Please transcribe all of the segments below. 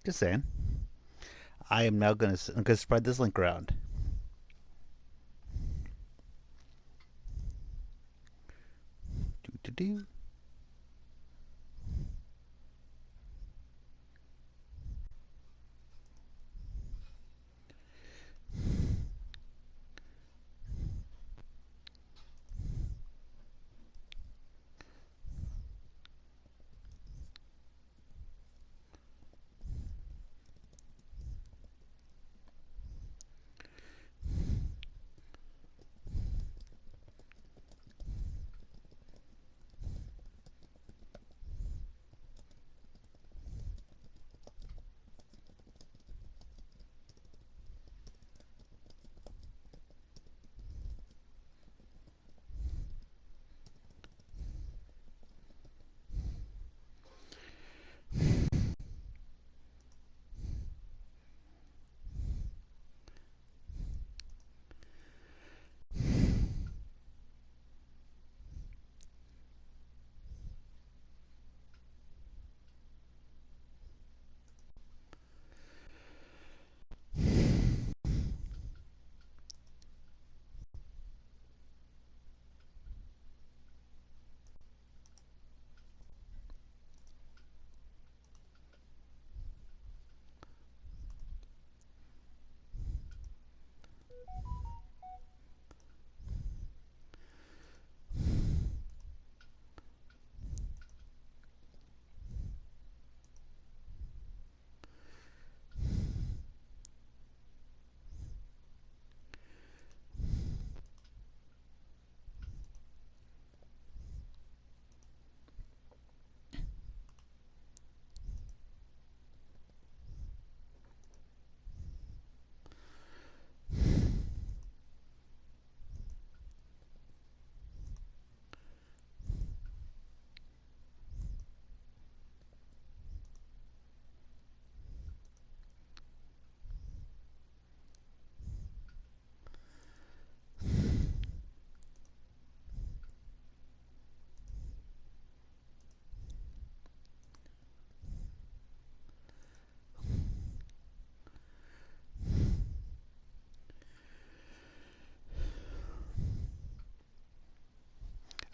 Just saying. I am now gonna spread this link around. Do do do.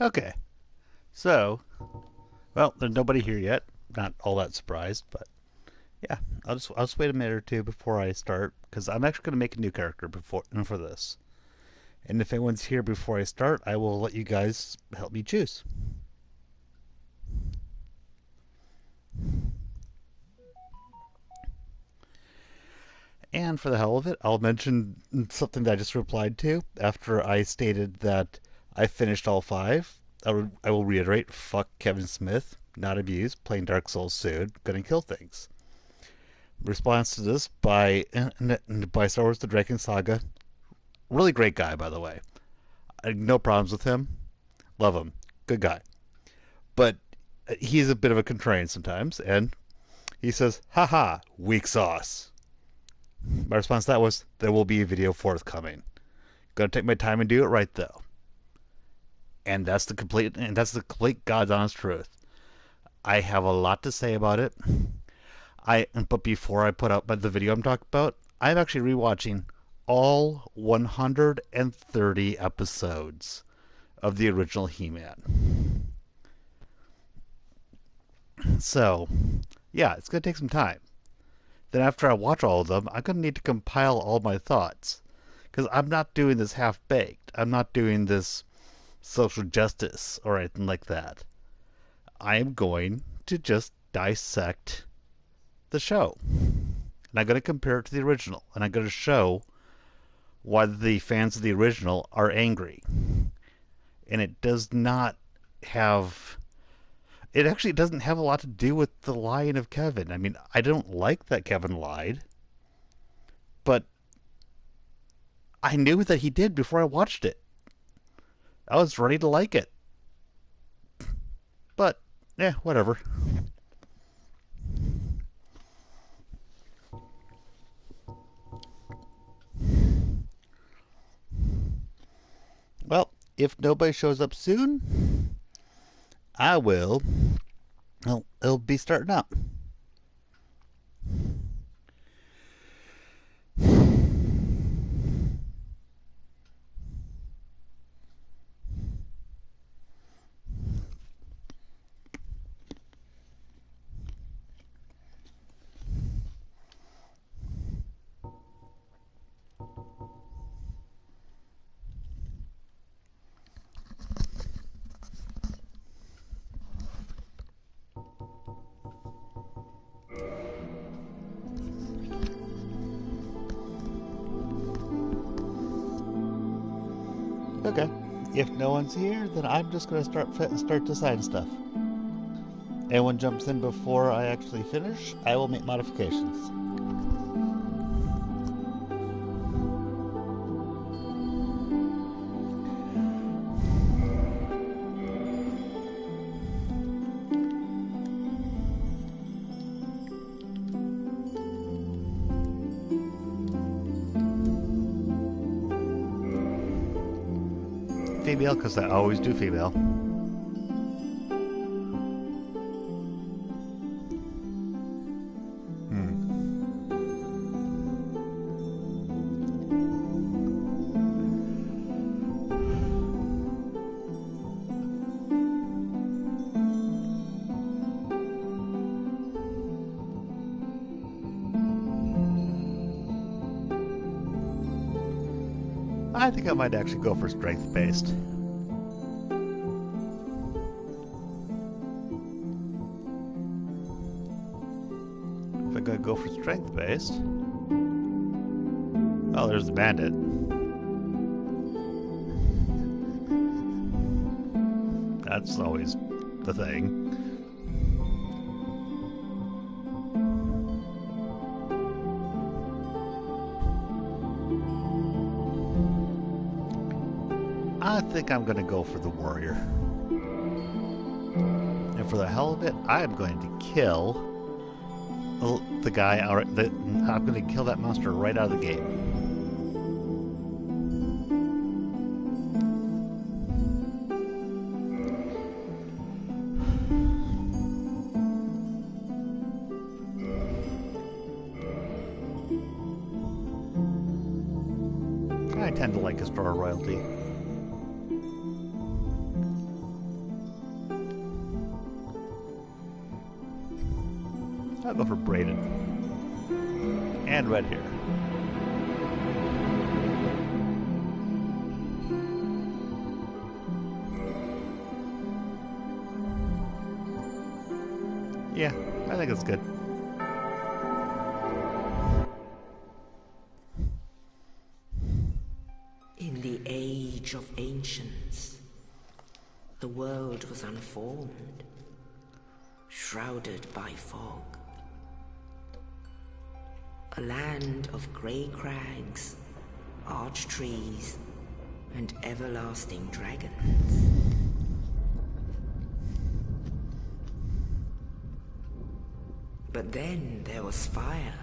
Okay. So, well, there's nobody here yet. Not all that surprised, but yeah, I'll just wait a minute or two before I start because I'm actually gonna make a new character before for this. And if anyone's here before I start, I will let you guys help me choose. And for the hell of it, I'll mention something that I just replied to after I stated that I finished all five. I will reiterate: fuck Kevin Smith, not abused, playing Dark Souls soon, gonna kill things. Response to this by Star Wars: The Dragon Saga. Really great guy, by the way. No problems with him. Love him. Good guy. But he's a bit of a contrarian sometimes, and he says, haha, weak sauce. My response to that was, there will be a video forthcoming. Gonna take my time and do it right though. And that's the complete God's honest truth. I have a lot to say about it. But before I put out the video I'm talking about, I'm actually rewatching all 130 episodes of the original He-Man. So, yeah, it's gonna take some time. Then after I watch all of them, I'm gonna need to compile all my thoughts because I'm not doing this half baked. I'm not doing this social justice or anything like that. I am going to just dissect the show. And I'm going to compare it to the original. And I'm going to show why the fans of the original are angry. And it does not have. It actually doesn't have a lot to do with the lying of Kevin. I mean, I don't like that Kevin lied, but I knew that he did before I watched it. I was ready to like it. But, yeah, whatever. Well, if nobody shows up soon, I will. Well, it'll be starting up. Okay. If no one's here, then I'm just going to start designing stuff. Anyone jumps in before I actually finish, I will make modifications. Female, because I always do female. I think I might actually go for strength-based. If I'm gonna go for strength-based... Oh, there's the bandit. That's always the thing. I think I'm going to go for the warrior. And for the hell of it, I'm going to kill the guy out. I'm going to kill that monster right out of the gate. I tend to like Historia royalty. I'll go for braided. And red hair. Yeah, I think it's good. In the age of ancients, the world was unformed, shrouded by fog. A land of grey crags, arch trees, and everlasting dragons. But then there was fire.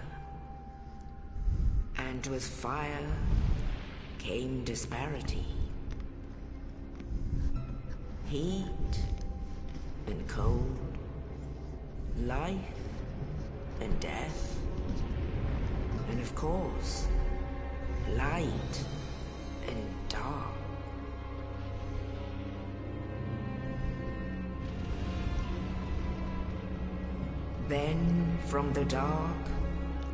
And with fire came disparity. Heat and cold, life and death. And of course, light and dark. Then from the dark,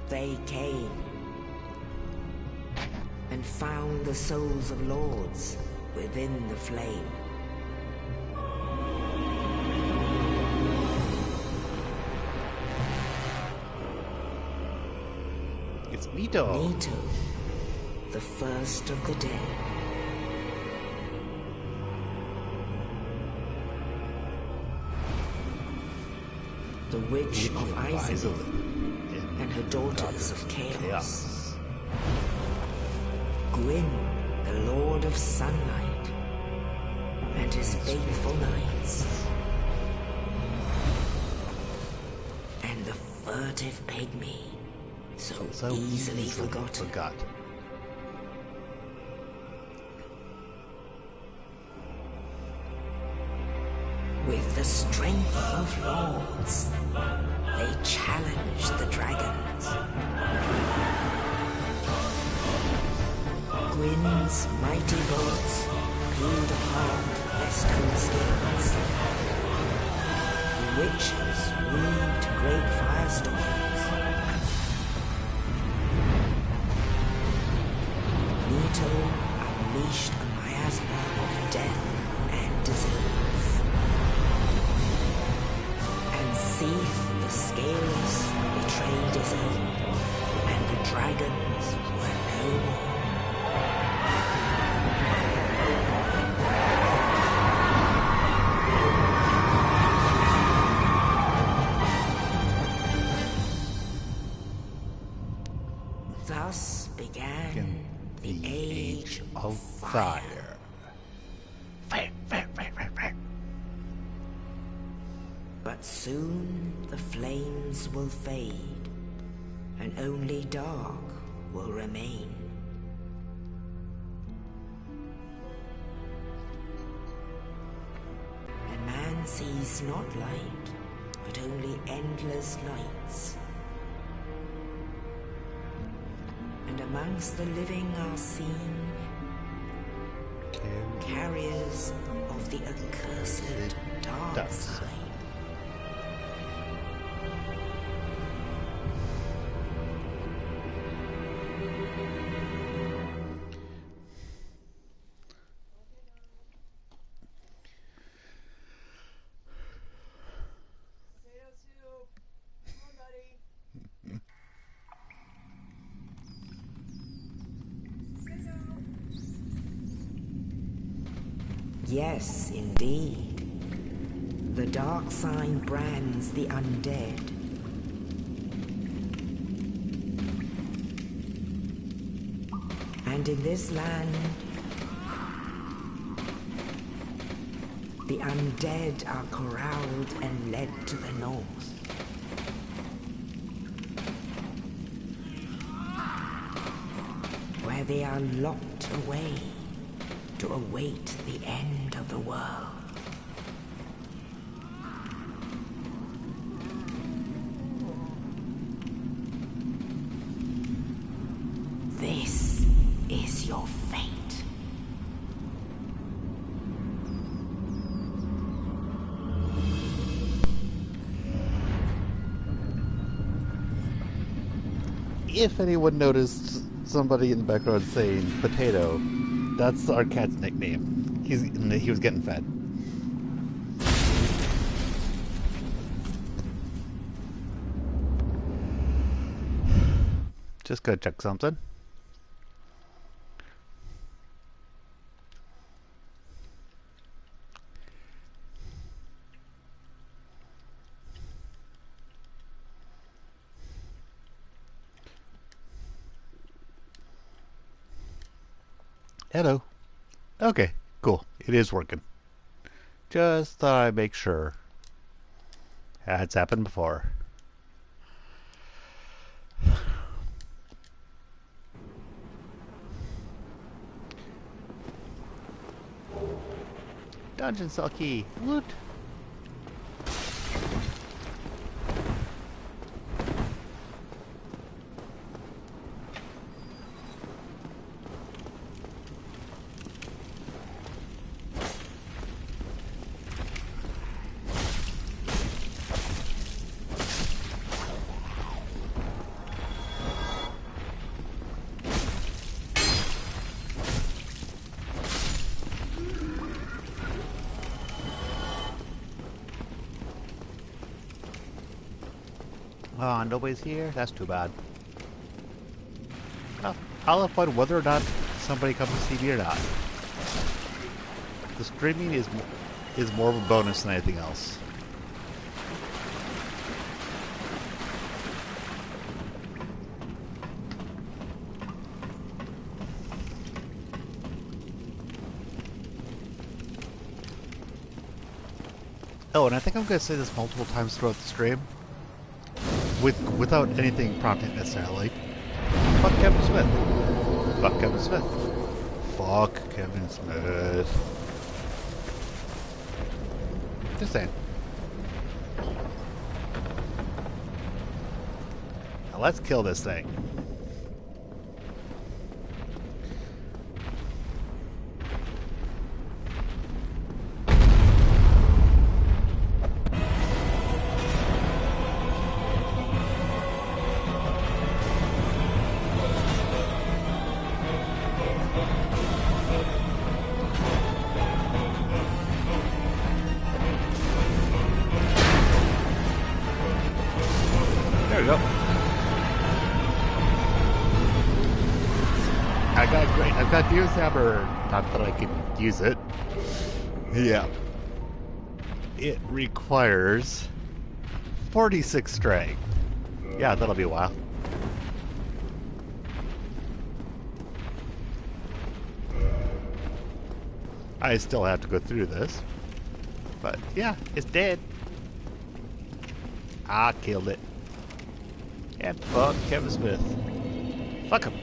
they came and found the souls of lords within the flame. It's Nito. Nito, the first of the dead. The Witch of Izalith and her daughters of Chaos. Gwyn, the Lord of Sunlight, and his faithful knights. And the furtive pygmy, so easily forgotten. With the strength of lords, they challenged the dragons. Gwyn's mighty bolts peeled apart their stone skins. The witches weaved great firestorms. Nito unleashed a miasma of death and disease. And Seath, the Scaleless, betrayed his own, and the dragons were no more. Thus began the age of fire. Fire, fire, fire, fire, fire. But soon the flames will fade, and only dark will remain. And man sees not light, but only endless nights. And amongst the living are seen carriers of the accursed dark side. Yes, indeed. The dark sign brands the undead. And in this land, the undead are corralled and led to the north. Where they are locked away to await the end of the world. This is your fate. If anyone noticed somebody in the background saying potato, that's our cat's nickname. He was getting fed. Just go check something. Hello. Okay, cool. It is working. Just thought I'd make sure. It's happened before. Dungeon cell key. Loot. Oh, nobody's here? That's too bad. Well, I'll have fun whether or not somebody comes to see me or not. The streaming is more of a bonus than anything else. Oh, and I think I'm going to say this multiple times throughout the stream. Without anything prompting necessarily. Fuck Kevin Smith. Fuck Kevin Smith. Fuck Kevin Smith. Just saying. Now let's kill this thing. There we go. I've got Deer's Hammer. Not that I can use it. Yeah. It requires 46 strength. Yeah, that'll be a while. I still have to go through this. But yeah, it's dead. I killed it. And fuck Kevin Smith. Fuck him.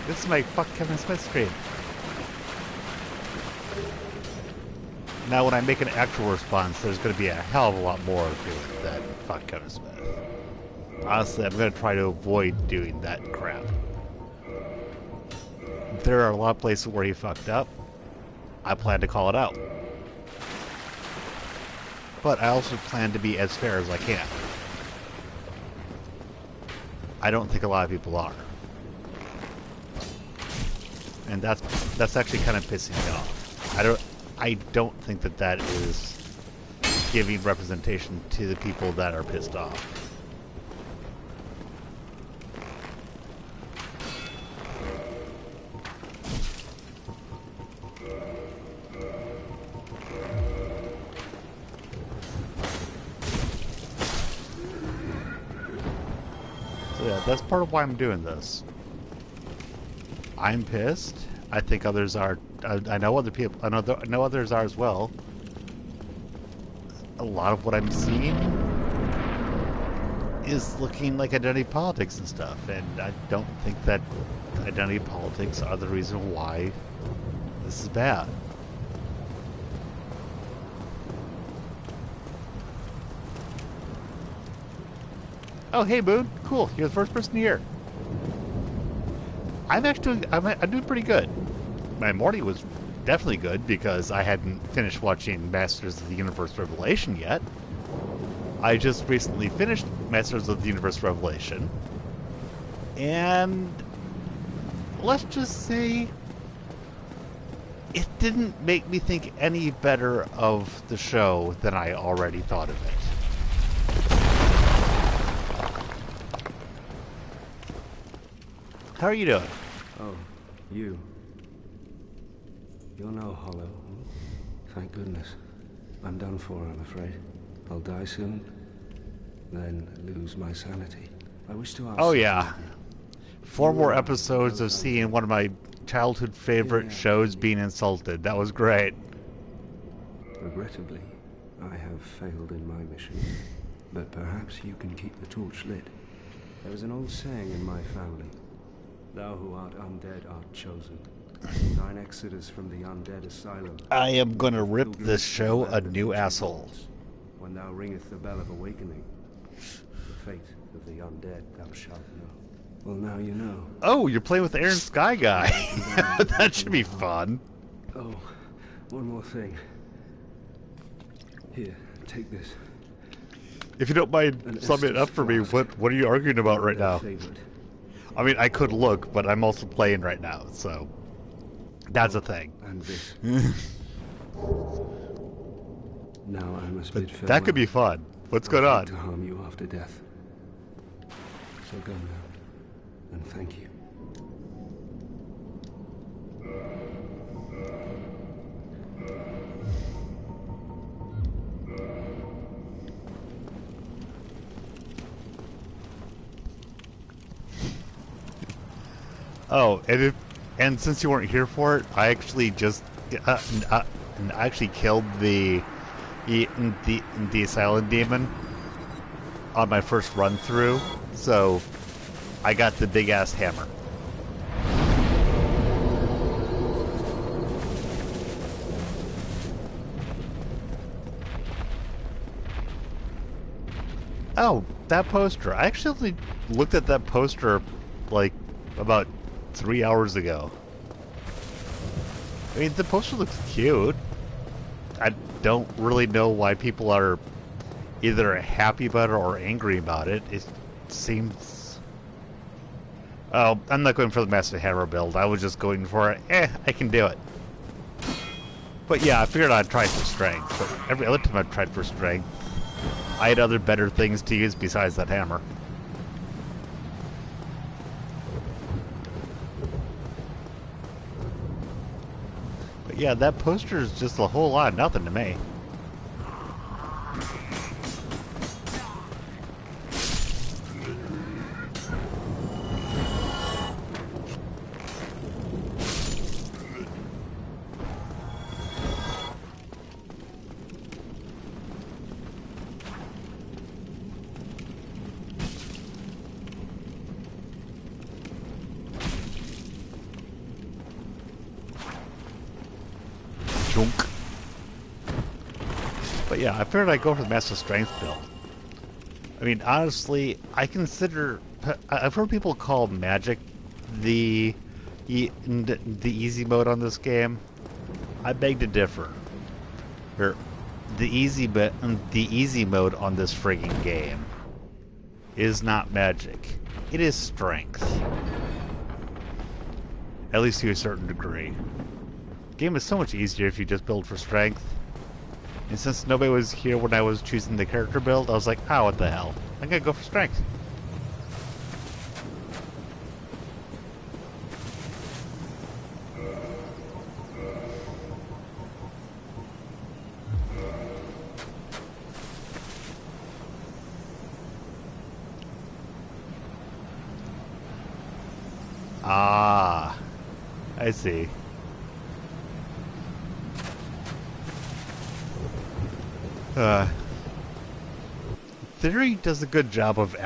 This is my fuck Kevin Smith screen. Now when I make an actual response, there's going to be a hell of a lot more to it than fuck Kevin Smith. Honestly, I'm going to try to avoid doing that crap. There are a lot of places where he fucked up. I plan to call it out. But I also plan to be as fair as I can. I don't think a lot of people are. And that's actually kind of pissing me off. I don't think that is giving representation to the people that are pissed off. So yeah, that's part of why I'm doing this. I'm pissed. I think others are. I know other people. I know others are as well. A lot of what I'm seeing is looking like identity politics and stuff, and I don't think that identity politics are the reason why this is bad. Oh, hey, Moon. Cool. You're the first person here. I'm doing pretty good. My morning was definitely good because I hadn't finished watching Masters of the Universe Revelation yet. I just recently finished Masters of the Universe Revelation. And let's just say it didn't make me think any better of the show than I already thought of it. How are you doing? Oh, you. You're no hollow. Thank goodness. I'm done for, I'm afraid. I'll die soon, then lose my sanity. I wish to ask... Oh yeah. 4 more episodes of seeing one of my childhood favorite shows being insulted. That was great. Regrettably, I have failed in my mission. But perhaps you can keep the torch lit. There is an old saying in my family. Thou who art undead art chosen. Thine exodus from the undead asylum. I am gonna rip this show a new asshole. When thou ringeth the bell of awakening, the fate of the undead thou shalt know. Well, now you know. Oh, you're playing with Aaron Sky Guy. That should be fun. Oh, one more thing. Here, take this. If you don't mind summing it up for me, what are you arguing about right now? I mean, I could look, but I'm also playing right now, so that's a thing. And this. Now I must bid farewell. That could be fun. What's going on? To harm you after death. So go now, and thank you. Oh, and since you weren't here for it, I actually just I actually killed the Asylum Demon on my first run through, so I got the big ass hammer. Oh, that poster. I actually looked at that poster like about 3 hours ago. I mean, the poster looks cute. I don't really know why people are either happy about it or angry about it. It seems... Oh, I'm not going for the Master Hammer build. I was just going for it. I can do it. But yeah, I figured I'd try for strength. But every other time I've tried for strength, I had other better things to use besides that hammer. Yeah, that poster is just a whole lot of nothing to me. Chunk. But yeah, I figured I'd go for the Master Strength build. I mean, honestly, I've heard people call Magic the easy mode on this game. I beg to differ. The easy mode on this frigging game is not Magic. It is Strength. At least to a certain degree. The game is so much easier if you just build for Strength. And since nobody was here when I was choosing the character build, I was like, oh, what the hell? I'm gonna go for Strength. Ah, I see. Theory does a good job of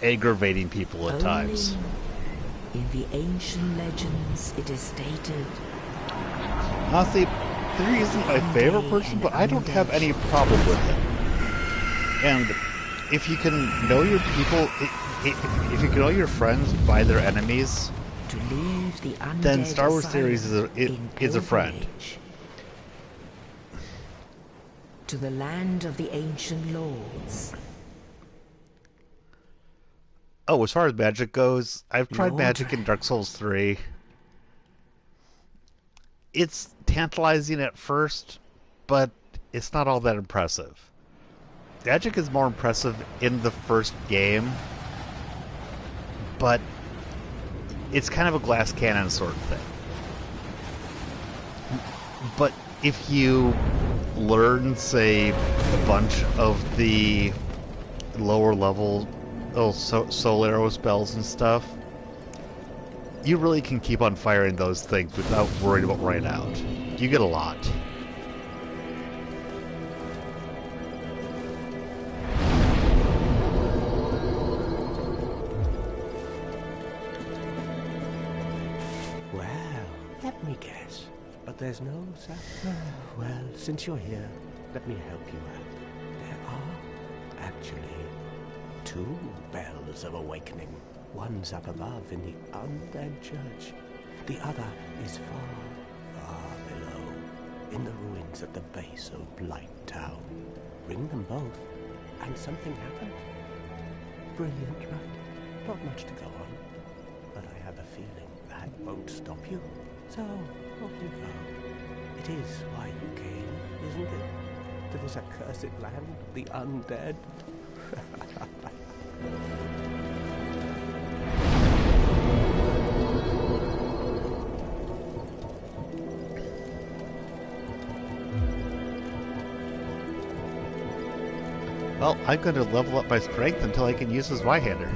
aggravating people at times. In the ancient legends, it is stated. Honestly, Theory isn't my favorite person, but I don't have any problem with it. And if you can know your people, if you can know your friends by their enemies, To leave the then undead Star Wars asylum Theories is a friend. pilgrimage to the land of the ancient lords. Oh, as far as magic goes, I've tried Lord. magic in Dark Souls 3. It's tantalizing at first, but it's not all that impressive. Magic is more impressive in the first game, but it's kind of a glass cannon sort of thing. But if you learn, say, a bunch of the lower level soul arrow spells and stuff, you really can keep on firing those things without worrying about running out. You get a lot. Well, let me guess. But there's no well, since you're here, let me help you out. There are actually 2 bells of awakening. One's up above in the undead church. The other is far, far below, in the ruins at the base of Blight Town. Ring them both, and something happens. Brilliant, right? Not much to go on, but I have a feeling that won't stop you. So, off you go. It is why you came, isn't it? To this accursed land of the undead. Well, I'm going to level up my strength until I can use his Y-hander.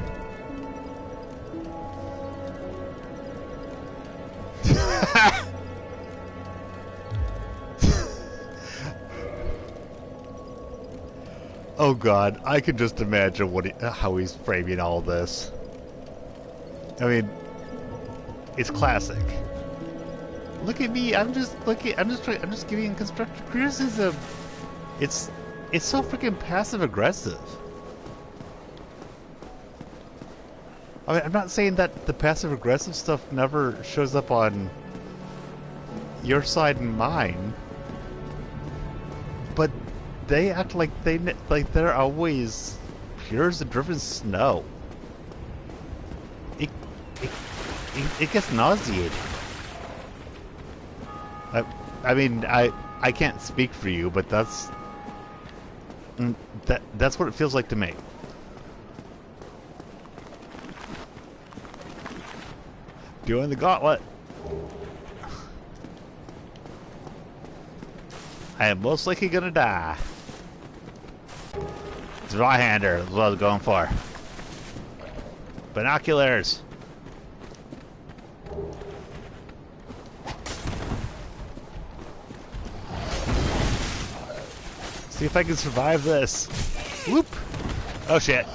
Oh god, I can just imagine how he's framing all this. I mean, it's classic. Look at me, I'm just giving constructive criticism. It's so freaking passive aggressive. I mean, I'm not saying that the passive aggressive stuff never shows up on your side and mine, but they act like they're always pure as the driven snow. It gets nauseating. I mean, I can't speak for you, but that's what it feels like to me. Doing the gauntlet. I am most likely gonna die. It's right-hander is what I was going for. Binoculars. See if I can survive this. Whoop! Oh shit.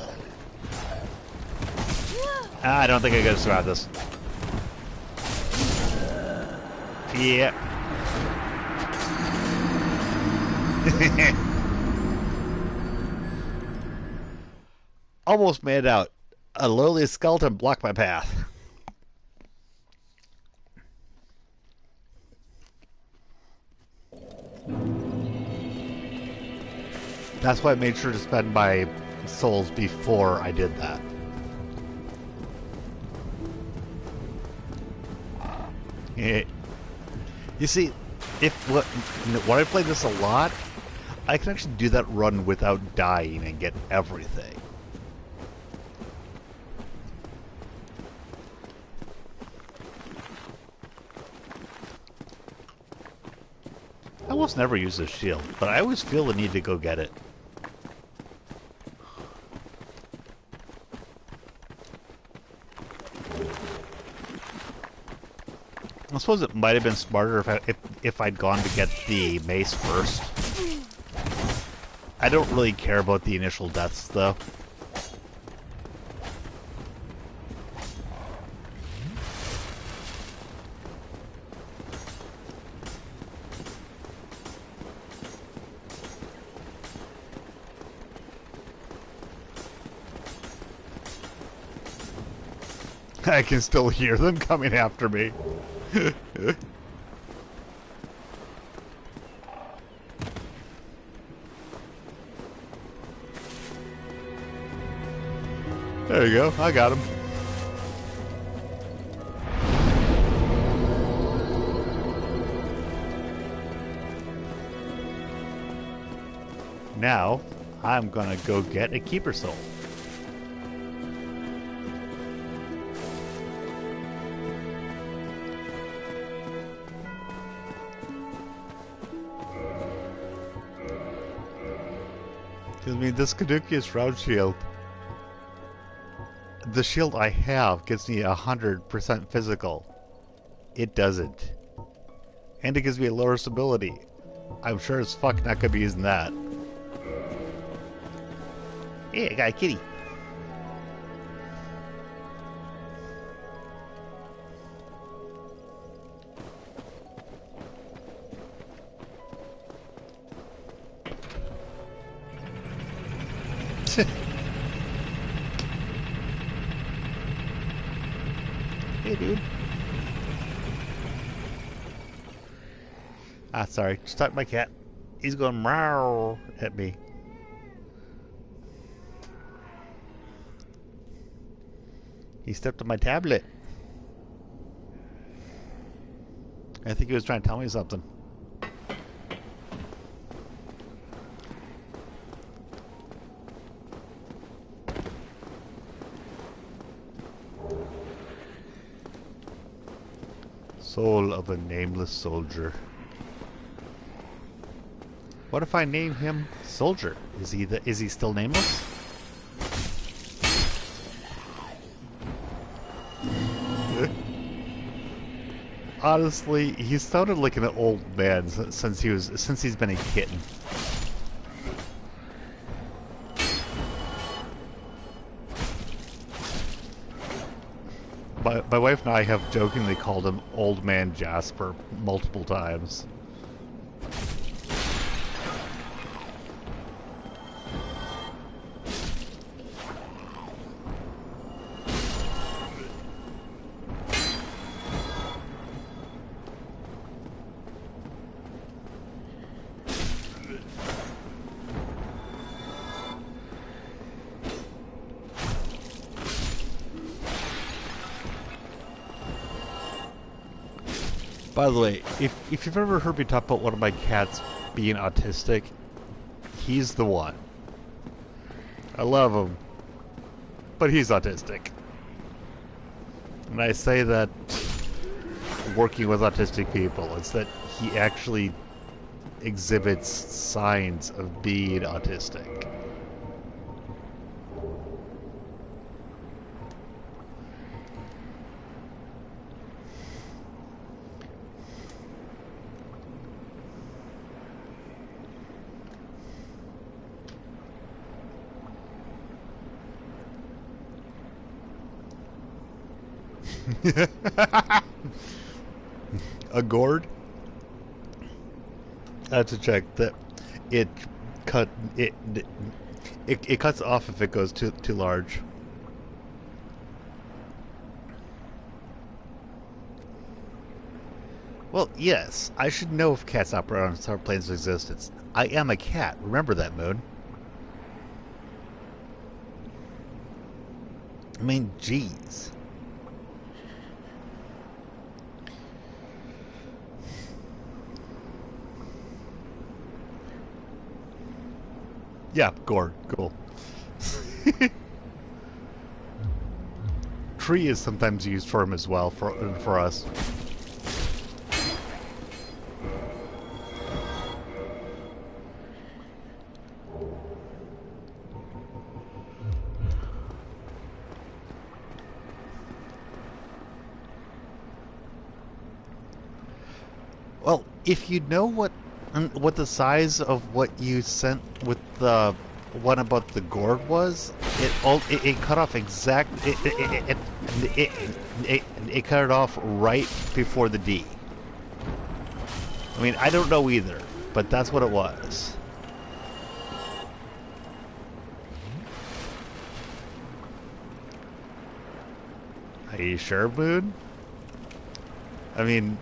I don't think I'm gonna survive this. Yep. Almost made it out. A lowly skeleton blocked my path. That's why I made sure to spend my souls before I did that. You see, if when I play this a lot, I can actually do that run without dying and get everything. I almost never use this shield, but I always feel the need to go get it. I suppose it might have been smarter if I'd gone to get the mace first. I don't really care about the initial deaths, though. I can still hear them coming after me. There you go, I got him. Now, I'm gonna go get a keeper soul. I mean, this Caduceus Shroud Shield, the shield I have gives me 100% physical. It doesn't. And it gives me a lower stability. I'm sure as fuck not gonna be using that. Hey, I got a kitty. Hey, dude. Ah, sorry. Just talked to my cat. He's going meow at me. He stepped on my tablet. I think he was trying to tell me something. Soul of a nameless soldier. What if I name him Soldier? Is he still nameless? Honestly, he sounded like an old man since he's been a kitten. My wife and I have jokingly called him Old Man Jasper multiple times. By the way, if you've ever heard me talk about one of my cats being autistic, he's the one. I love him, but he's autistic. And I say that working with autistic people, it's that he actually exhibits signs of being autistic. A gourd? I have to check that. it cut it cuts off if it goes too large. Well, yes, I should know if cats operate on star planes of existence. I am a cat. Remember that, Moon. I mean, jeez. Yeah, Gord, cool. Tree is sometimes used for him as well, for us. Well, if you know what the size of what you sent with the one about the gourd was, it cut off it cut it off right before the D. I mean, I don't know either, but that's what it was. Are you sure, Moon? I mean,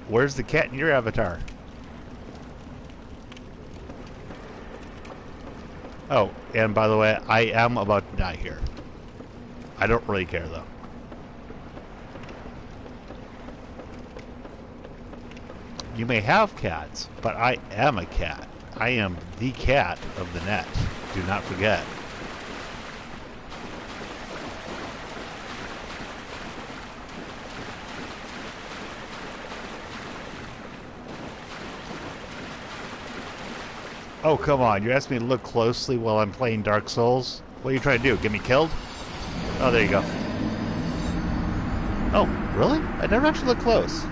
where's the cat in your avatar? Oh, and by the way, I am about to die here. I don't really care, though. You may have cats, but I am a cat. I am the cat of the net. Do not forget. Oh, come on. You asked me to look closely while I'm playing Dark Souls? What are you trying to do? Get me killed? Oh, there you go. Oh, really? I never actually looked close.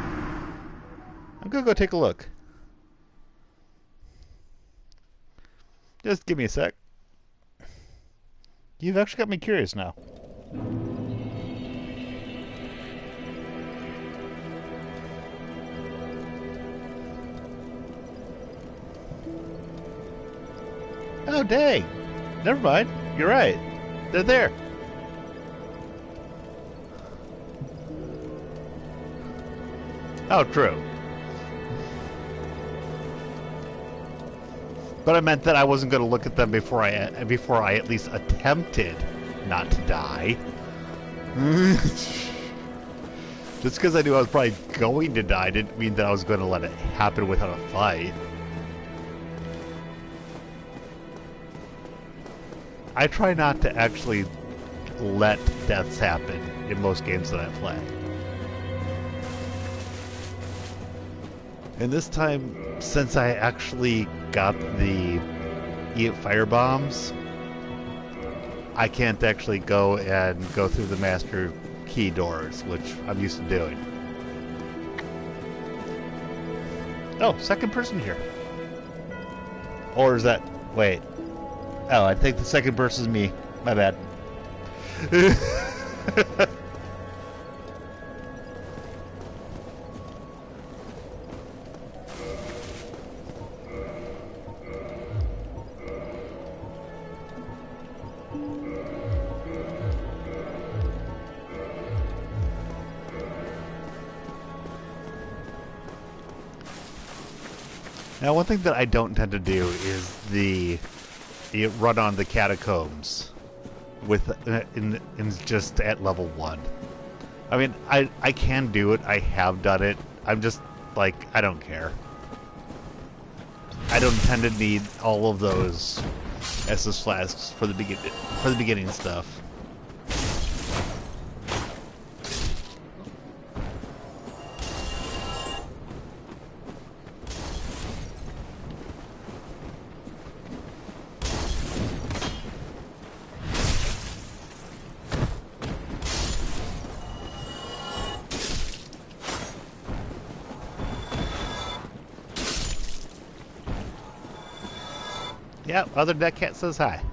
I'm gonna go take a look. Just give me a sec. You've actually got me curious now. Oh, dang. Never mind. You're right. They're there. Oh, true. But I meant that I wasn't going to look at them before I at least attempted not to die. Just because I knew I was probably going to die didn't mean that I was going to let it happen without a fight. I try not to actually let deaths happen in most games that I play. And this time, since I actually got the fire bombs, I can't actually go through the master key doors, which I'm used to doing. Oh, second person here. Or is that... Wait. Oh, I think the second person is me. My bad. Now, one thing that I don't tend to do is the run on the catacombs with in just at level 1. I mean, I can do it. I have done it. I'm just like, I don't care. I don't tend to need all of those SS flasks for the beginning stuff. Yeah, other than that, cat says hi.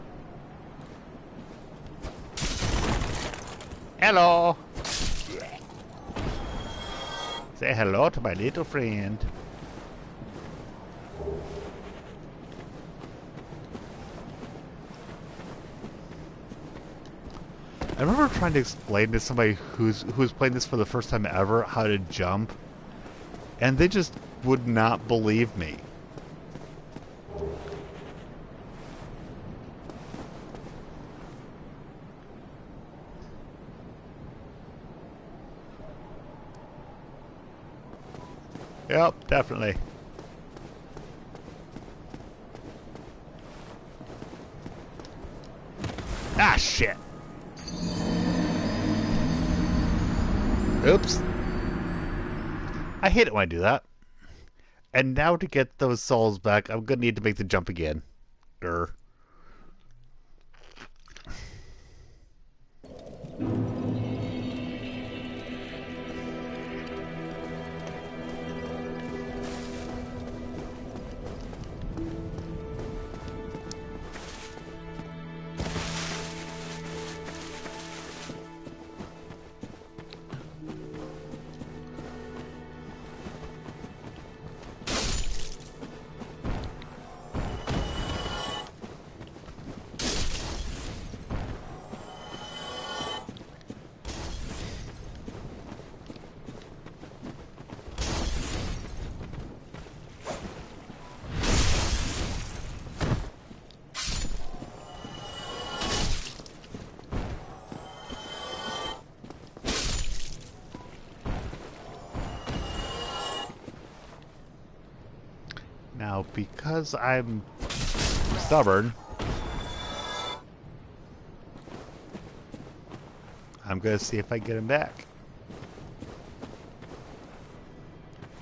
Hello. Say hello to my little friend. remember trying to explain to somebody who's playing this for the first time ever how to jump, and they just would not believe me. Yep, definitely. Ah, shit. Oops. I hate it when I do that. And now to get those souls back, I'm gonna need to make the jump again. Grr. Now, because I'm stubborn, I'm gonna see if I get him back.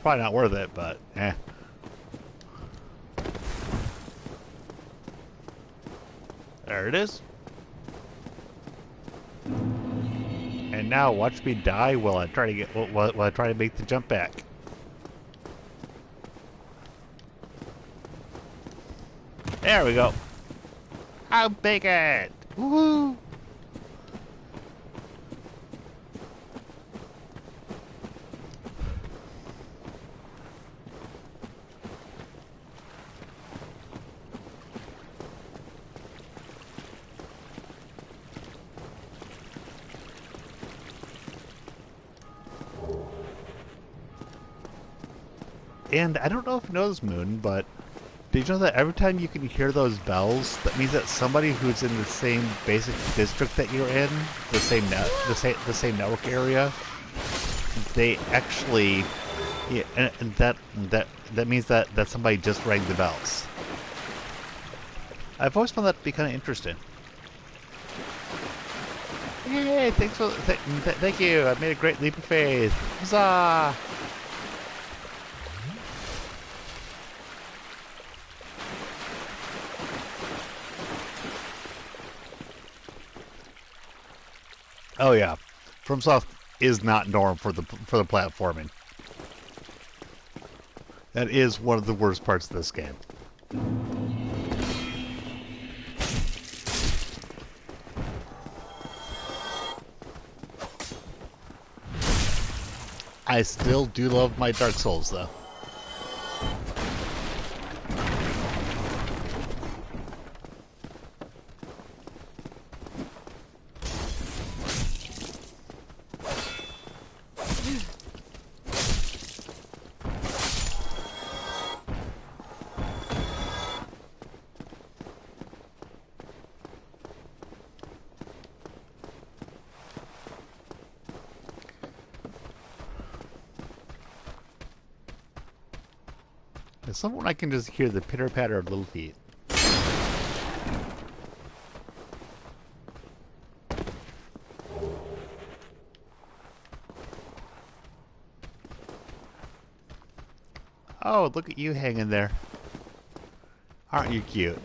Probably not worth it, but eh. There it is. And now watch me die while I try to get while I try to make the jump back. There we go. I'll make it! Woohoo! And I don't know if you know this, Moon, but did you know that every time you can hear those bells, that means that somebody who's in the same basic district that you're in, the same network area, they actually, yeah, and that means that somebody just rang the bells. I've always found that to be kind of interesting. Yay! Thanks for thank you. I made a great leap of faith. Huzzah! Oh yeah, FromSoft is not norm for the platforming. That is one of the worst parts of this game. I still do love my Dark Souls though. As someone I can just hear the pitter-patter of little feet. Oh, look at you hanging there. Aren't you cute?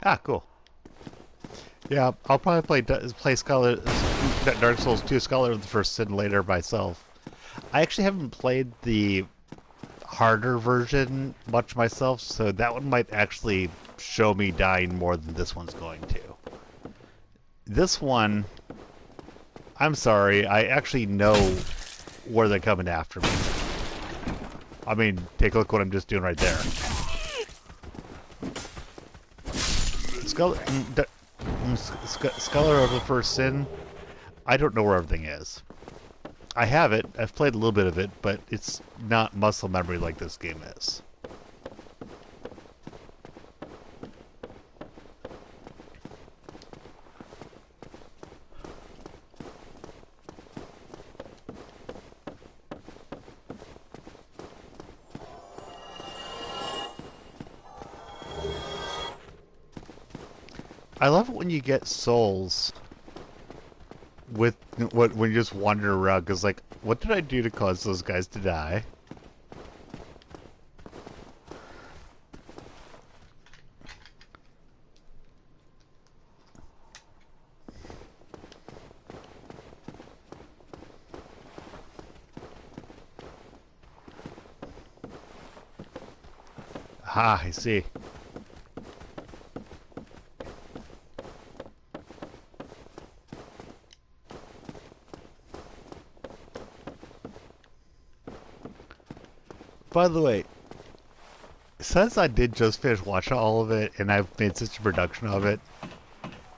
Ah, cool. Yeah, I'll probably play Dark Souls 2 Scholar of the First Sin later myself. I actually haven't played the harder version much myself, so that one might actually show me dying more than this one's going to. This one, I'm sorry, I actually know where they're coming after me. I mean, take a look what I'm just doing right there. Scholar of the First Sin, I don't know where everything is. I have it, I've played a little bit of it, but it's not muscle memory like this game is. I love it when you get souls with when you just wander around, because like, what did I do to cause those guys to die? Ah, I see. By the way, since I did just finish watching all of it, and I've made such a production of it,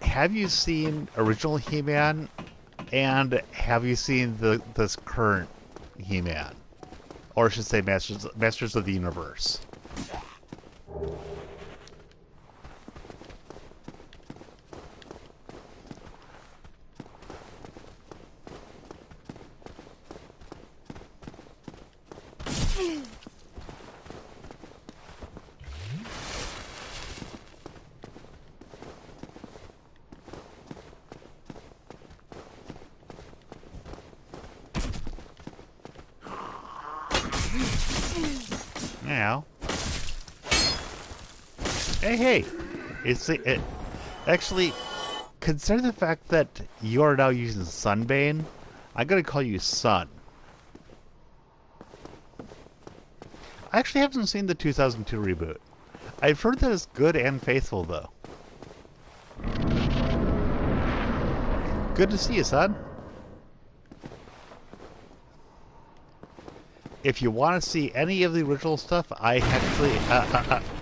have you seen original He-Man, and have you seen this current He-Man? Or I should say Masters of the Universe. Now, hey, actually, consider the fact that you are now using Sunbane. I'm gonna call you Sun. I actually haven't seen the 2002 reboot. I've heard that it's good and faithful, though. Good to see you, son. If you want to see any of the original stuff, I actually,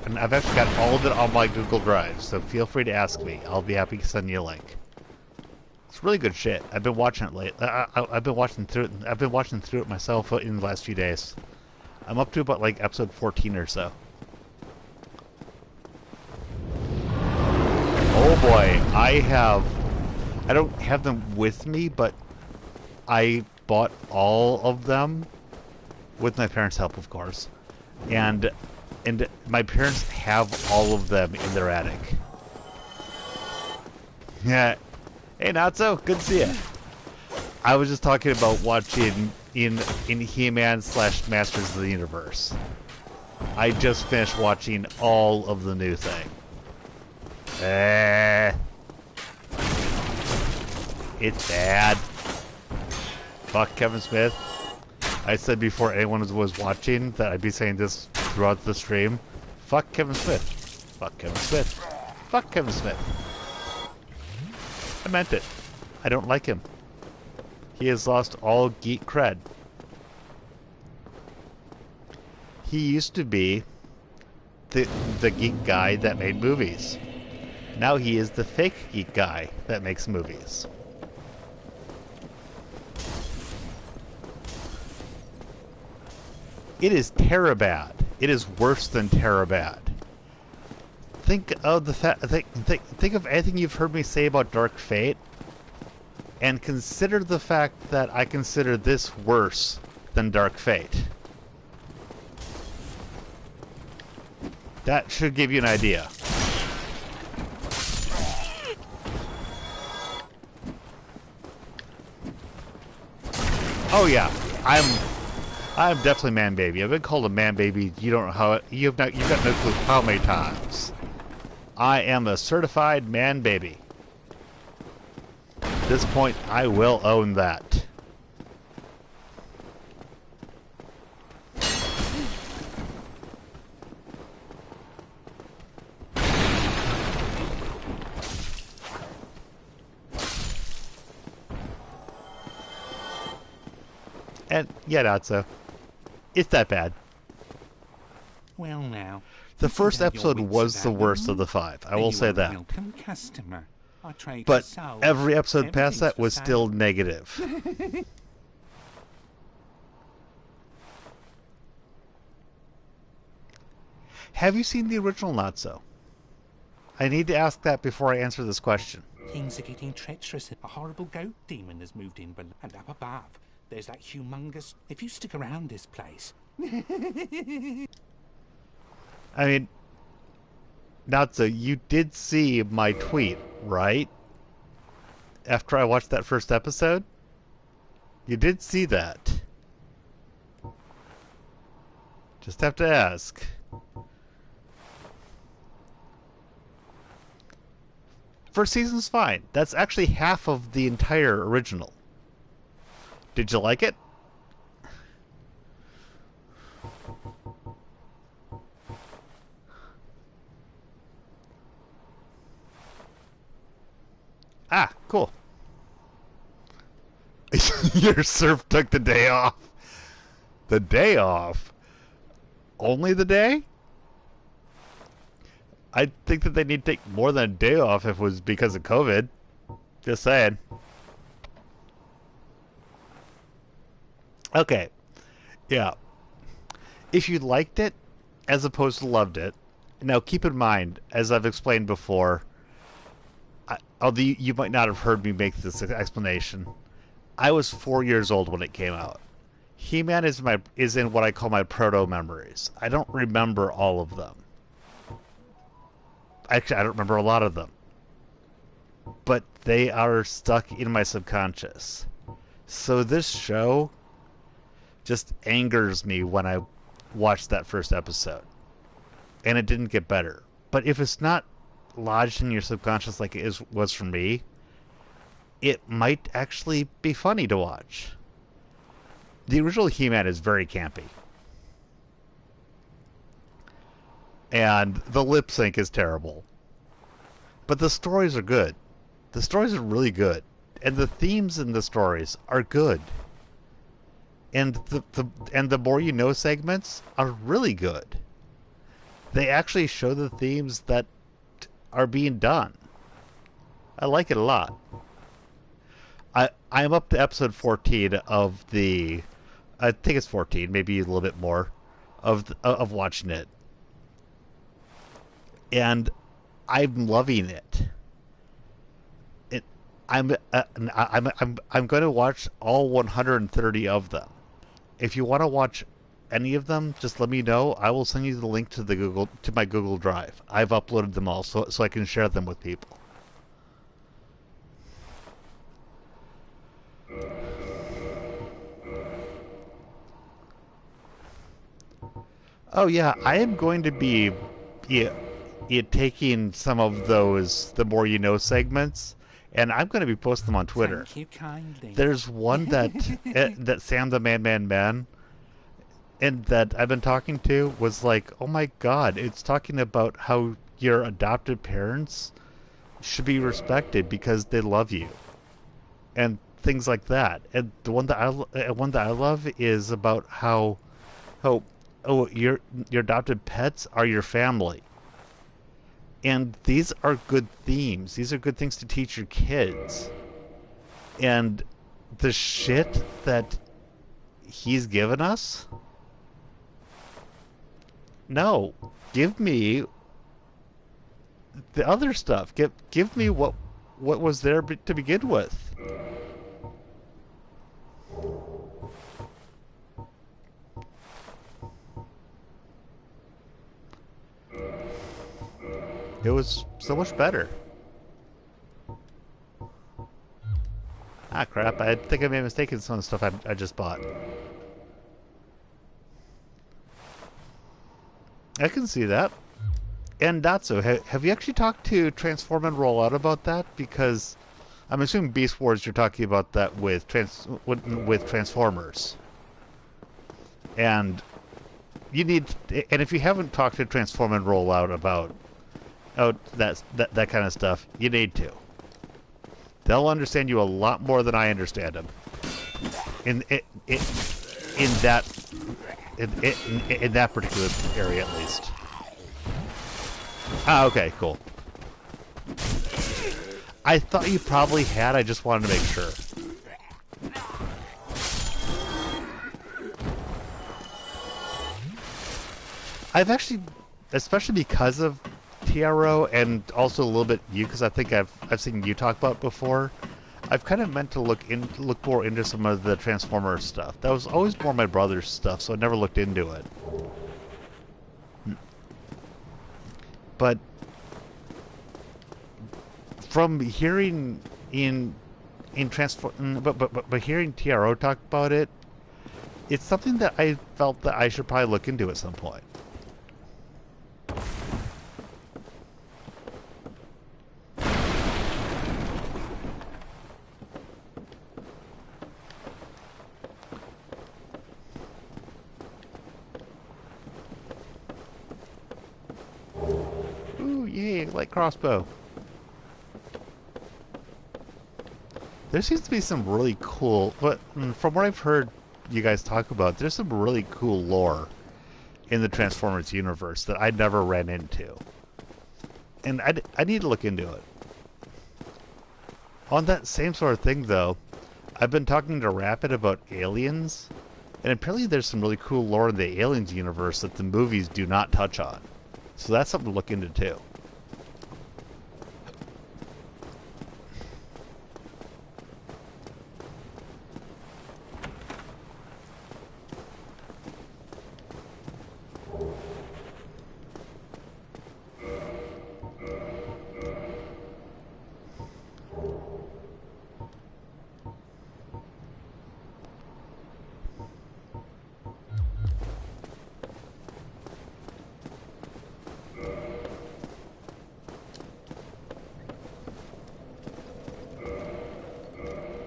and I've actually got all of it on my Google Drive, so feel free to ask me. I'll be happy to send you a link. It's really good shit. I've been watching it late. I've been watching through it. I've been watching through it myself in the last few days. I'm up to about like episode 14 or so. Oh boy, I don't have them with me, but I bought all of them. With my parents' help, of course. And my parents have all of them in their attic. Yeah. Hey, Natso, good to see you. I was just talking about watching in He-Man / Masters of the Universe. I just finished watching all of the new thing. It's bad. Fuck Kevin Smith. I said before anyone was watching that I'd be saying this throughout the stream. Fuck Kevin Smith. Fuck Kevin Smith. Fuck Kevin Smith. I meant it. I don't like him. He has lost all geek cred. He used to be the geek guy that made movies. Now he is the fake geek guy that makes movies. It is Terabad. It is worse than Terabad. Think of the think of anything you've heard me say about Dark Fate, and consider the fact that I consider this worse than Dark Fate. That should give you an idea. Oh yeah, I'm definitely man baby. I've been called a man baby. You don't know how you've got no clue how many times. I am a certified man baby. At this point, I will own that. And yeah, not so. It's that bad. Well now, The you seem first to have your episode wits was the about you. worst of the 5. I will You say are a that. welcome customer. I trade for But souls. every episode past Everything's that for was sale. still negative. Have you seen the original Not So? I need to ask that before I answer this question. Things are getting treacherous. A horrible goat demon has moved in, and up above, there's that humongous... If you stick around this place... I mean, Not So, you did see my tweet, right? After I watched that first episode? You did see that. Just have to ask. First season's fine. That's actually half of the entire original. Did you like it? Ah, cool. Your surf took the day off. The day off? Only the day? I think that they need to take more than a day off if it was because of COVID. Just saying. Okay. Yeah. If you liked it, as opposed to loved it, now keep in mind, as I've explained before, although you might not have heard me make this explanation, I was 4 years old when it came out. He-Man is in what I call my proto-memories. I don't remember all of them. Actually, I don't remember a lot of them. But they are stuck in my subconscious. So this show just angers me when I watched that first episode. And it didn't get better. But if it's not lodged in your subconscious like it was for me, it might actually be funny to watch. The original He-Man is very campy. And the lip sync is terrible. But the stories are good. The stories are really good. And the themes in the stories are good. And the more you know segments are really good. They actually show the themes that are being done. I like it a lot. I'm up to episode 14 of the... I think it's 14, maybe a little bit more, of watching it. And I'm loving it. I'm going to watch all 130 of them. If you want to watch any of them, just let me know. I will send you the link to my Google Drive. I've uploaded them all so I can share them with people. Oh yeah, I am going to be taking some of those the more you know segments, and I'm going to be posting them on Twitter. Thank you kindly. There's one that that Sam the Man, and that I've been talking to was like, oh my god, it's talking about how your adopted parents should be respected because they love you, and things like that. And the one that I love is about how your adopted pets are your family. And these are good themes. These are good things to teach your kids. And the shit that he's given us? No. Give me the other stuff. Give me what was there to begin with. It was so much better. Ah, crap. I think I made a mistake in some of the stuff I just bought. I can see that. And not so. Have you actually talked to Transform and Rollout about that? Because I'm assuming Beast Wars, you're talking about that with Transformers. And you need... And if you haven't talked to Transform and Rollout about that kind of stuff, you need to. They'll understand you a lot more than I understand them. And in that in that particular area at least. Ah, okay, cool. I thought you probably had. I just wanted to make sure. I've actually, especially because of TRO and also a little bit you, because I think I've seen you talk about it before. I've kind of meant to look more into some of the Transformers stuff. That was always more my brother's stuff, so I never looked into it. But from hearing but hearing TRO talk about it, it's something that I felt that I should probably look into at some point. Ooh, yay, light crossbow. There seems to be some really cool, but from what I've heard you guys talk about, there's some really cool lore in the Transformers universe that I never ran into. And I need to look into it. On that same sort of thing, though, I've been talking to Rapid about aliens, and apparently there's some really cool lore in the aliens universe that the movies do not touch on. So that's something to look into, too.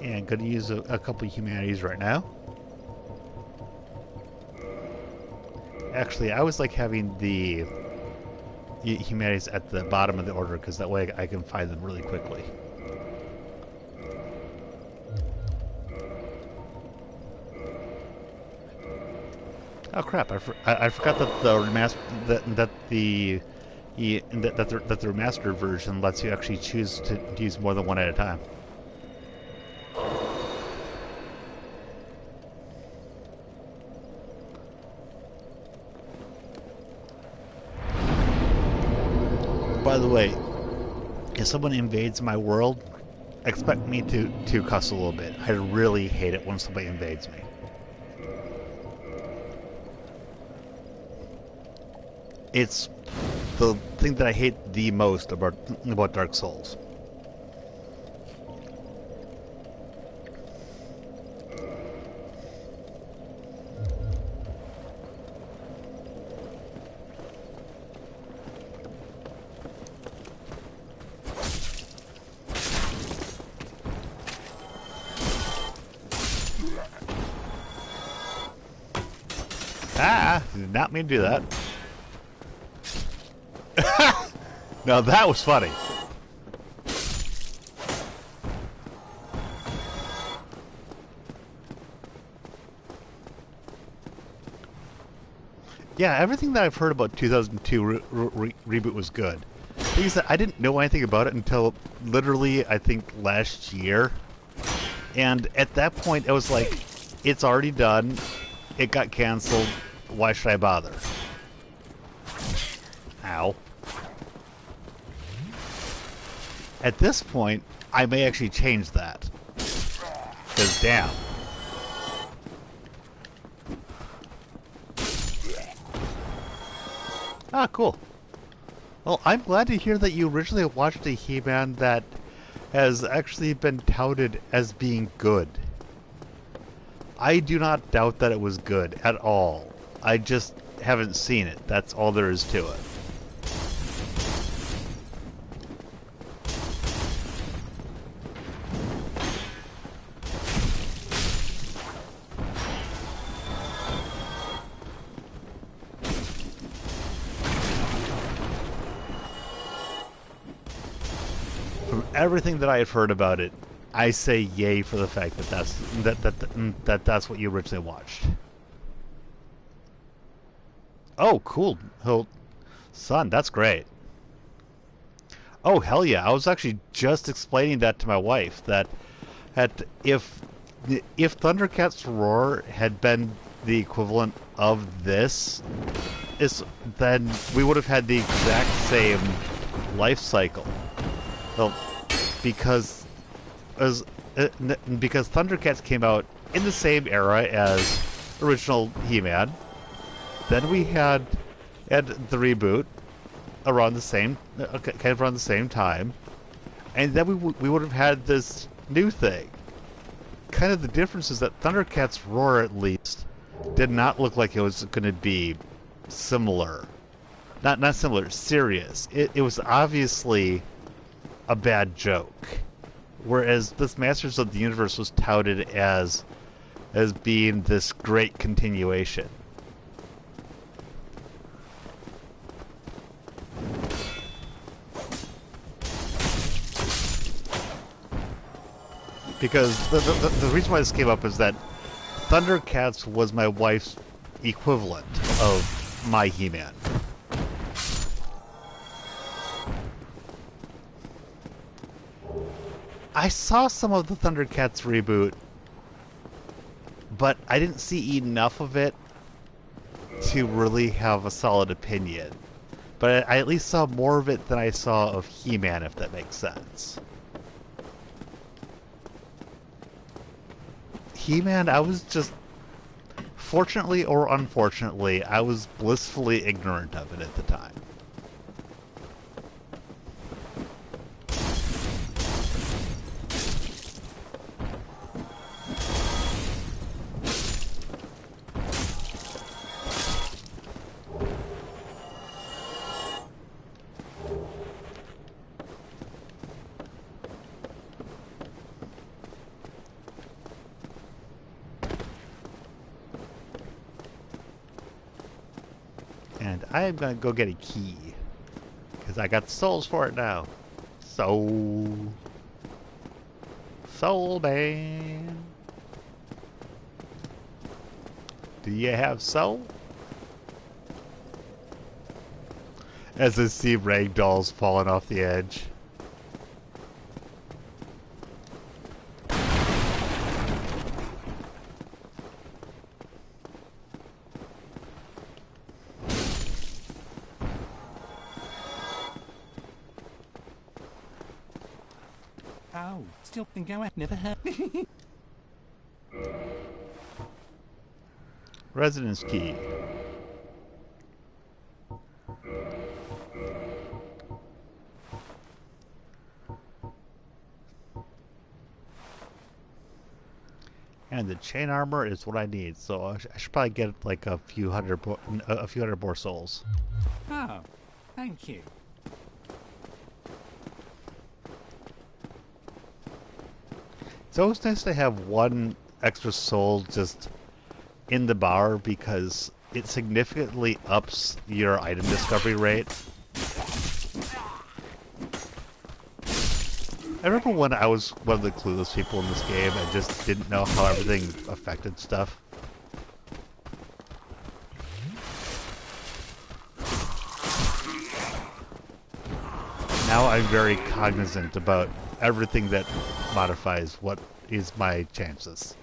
And going to use a couple of humanities right now. Actually, I always like having the humanities at the bottom of the order because that way I can find them really quickly. Oh crap! I forgot that the remastered version lets you actually choose to use more than one at a time. By the way, if someone invades my world, expect me to cuss a little bit. I really hate it when somebody invades me. It's the thing that I hate the most about Dark Souls. Ah, did not mean to do that. Now that was funny. Yeah, everything that I've heard about 2002 reboot was good. The thing is that I didn't know anything about it until literally, I think, last year. And at that point, I was like, it's already done. It got canceled. Why should I bother? Ow. At this point, I may actually change that. Because damn. Ah, cool. Well, I'm glad to hear that you originally watched a He-Man that has actually been touted as being good. I do not doubt that it was good at all. I just haven't seen it. That's all there is to it. From everything that I have heard about it, I say yay for the fact that that's what you originally watched. Oh, cool. Oh, son, that's great. Oh, hell yeah. I was actually just explaining that to my wife that had if Thundercats Roar had been the equivalent of this, is then we would have had the exact same life cycle. Well, because as because Thundercats came out in the same era as original He-Man, then we had the reboot around the same kind of around the same time, and then we would have had this new thing. Kind of the difference is that Thundercats Roar, at least, did not look like it was going to be similar. Not similar, serious. It was obviously a bad joke. Whereas this Masters of the Universe was touted as being this great continuation. Because the reason why this came up is that Thundercats was my wife's equivalent of my He-Man. I saw some of the Thundercats reboot, but I didn't see enough of it to really have a solid opinion. But I at least saw more of it than I saw of He-Man, if that makes sense. He-Man, I was just, fortunately or unfortunately, I was blissfully ignorant of it at the time. And I am going to go get a key. Because I got souls for it now. Soul. Soul man. Do you have soul? As I see ragdolls falling off the edge. Oh, still been going. Never heard. Residence key. And the chain armor is what I need, so I should probably get like a few hundred more souls. Oh, thank you. It's always nice to have one extra soul just in the bar because it significantly ups your item discovery rate. I remember when I was one of the clueless people in this game and just didn't know how everything affected stuff. Now I'm very cognizant about everything that modifies what is my chances.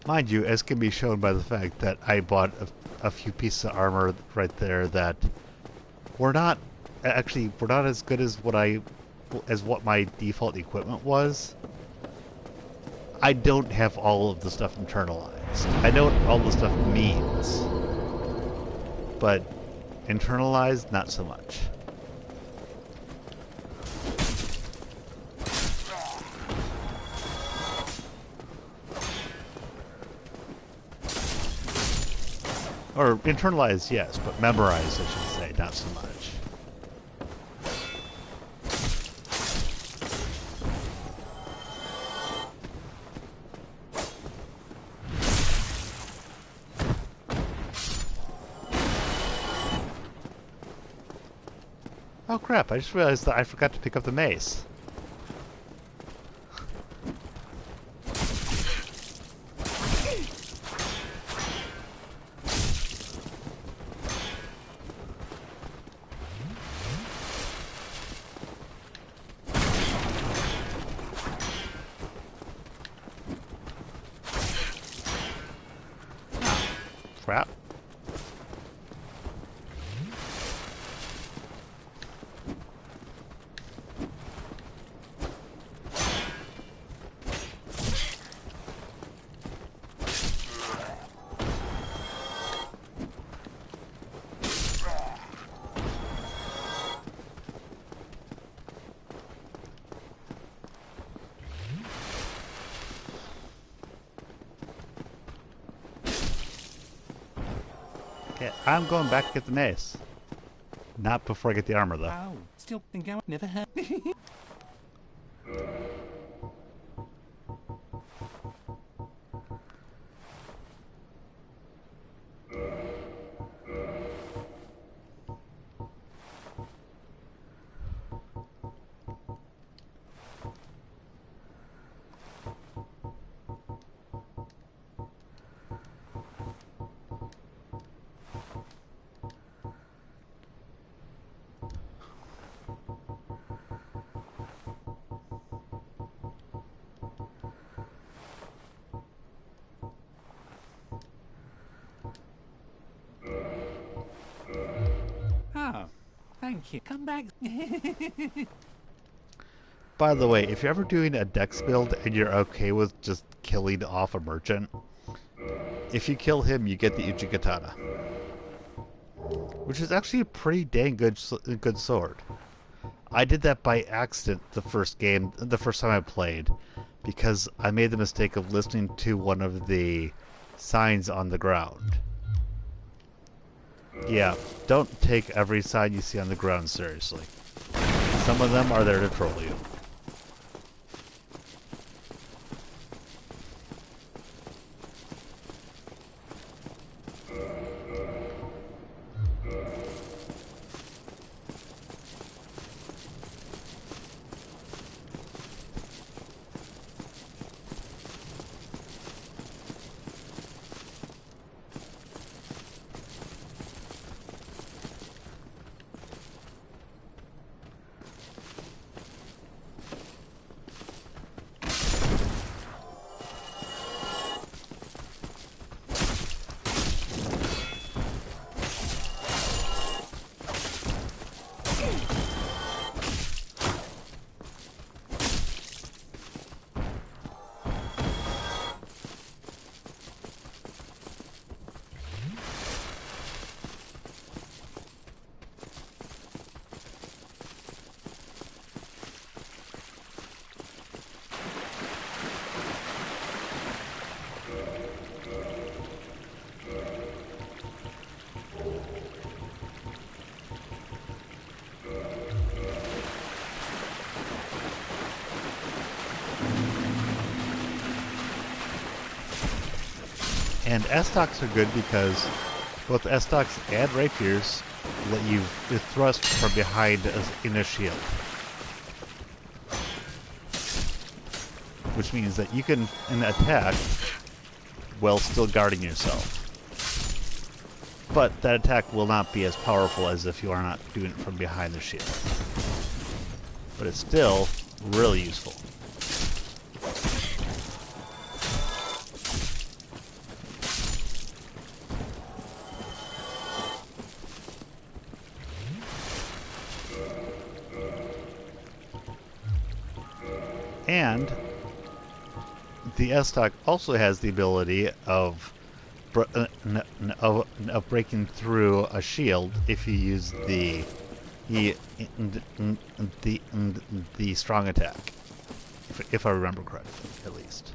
Mind you, as can be shown by the fact that I bought a few pieces of armor right there that were not as good as what my default equipment was. I don't have all of the stuff internalized. I know what all the stuff means, but internalized, not so much. Or internalized, yes, but memorized, I should say, not so much. Oh crap, I just realized that I forgot to pick up the mace. Crap. Okay, I'm going back to get the mace. Not before I get the armor, though. Oh, still think I never heard. Oh, thank you. Come back. By the way, if you're ever doing a dex build and you're okay with just killing off a merchant, if you kill him, you get the Uchigatana, which is actually a pretty dang good sword. I did that by accident the first time I played, because I made the mistake of listening to one of the signs on the ground. Yeah, don't take every sign you see on the ground seriously. Some of them are there to troll you. And S-stocks are good because both S-stocks and rapiers let you thrust from behind in a shield. Which means that you can attack while still guarding yourself. But that attack will not be as powerful as if you are not doing it from behind the shield. But it's still really useful. And the S-stock also has the ability of breaking through a shield if you use the strong attack, if I remember correctly, at least.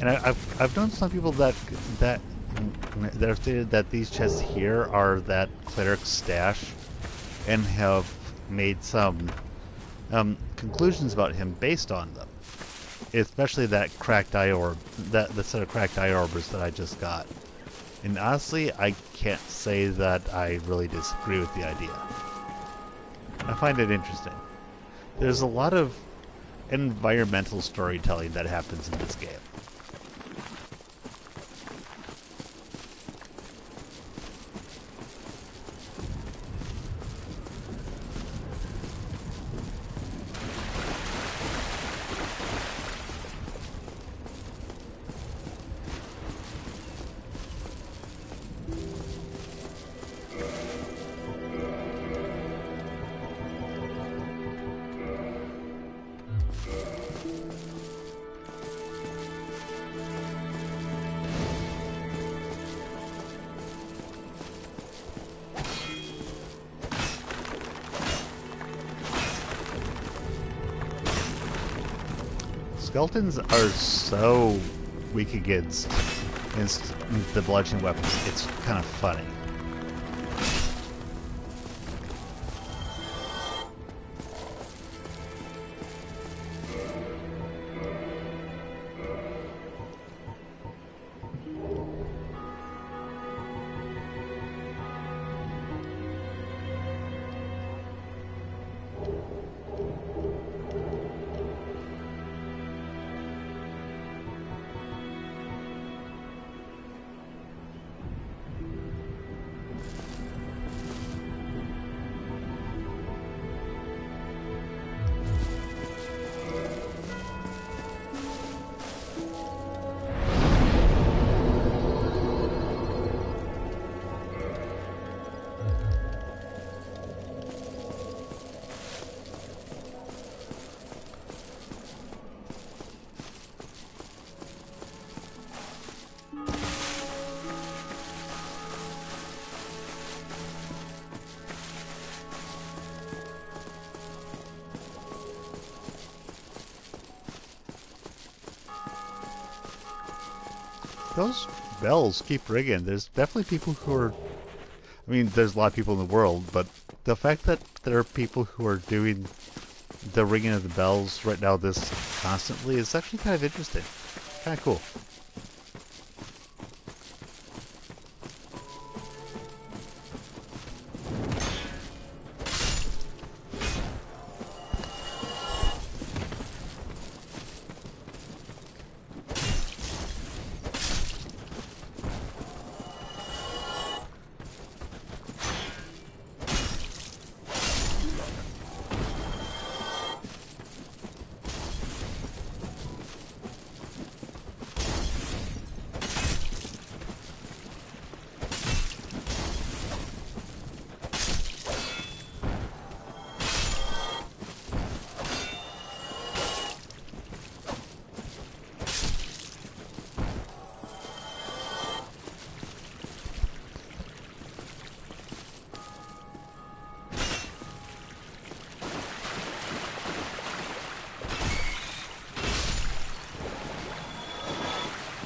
And I've known some people that that have stated that these chests here are that cleric's stash, and have made some conclusions about him based on them. Especially that cracked eye orb, that the set of cracked eye orbers that I just got. And honestly, I can't say that I really disagree with the idea. I find it interesting. There's a lot of environmental storytelling that happens in this game. Skeletons are so weak against the bludgeoning weapons, it's kind of funny. Those bells keep ringing. There's definitely people who are... I mean, there's a lot of people in the world, but the fact that there are people who are doing the ringing of the bells right now this constantly is actually kind of interesting. Kind of cool.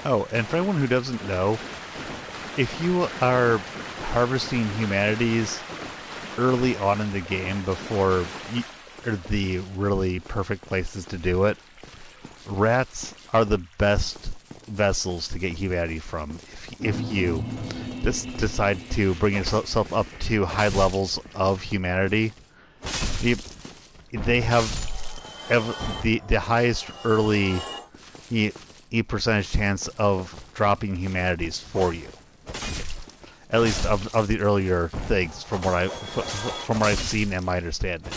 Oh, and for anyone who doesn't know, if you are harvesting humanities early on in the game before are the really perfect places to do it, rats are the best vessels to get humanity from. If you decide to bring yourself up to high levels of humanity, they have the highest early percentage chance of dropping humanities for you. At least of the earlier things, from what I've seen and my understanding.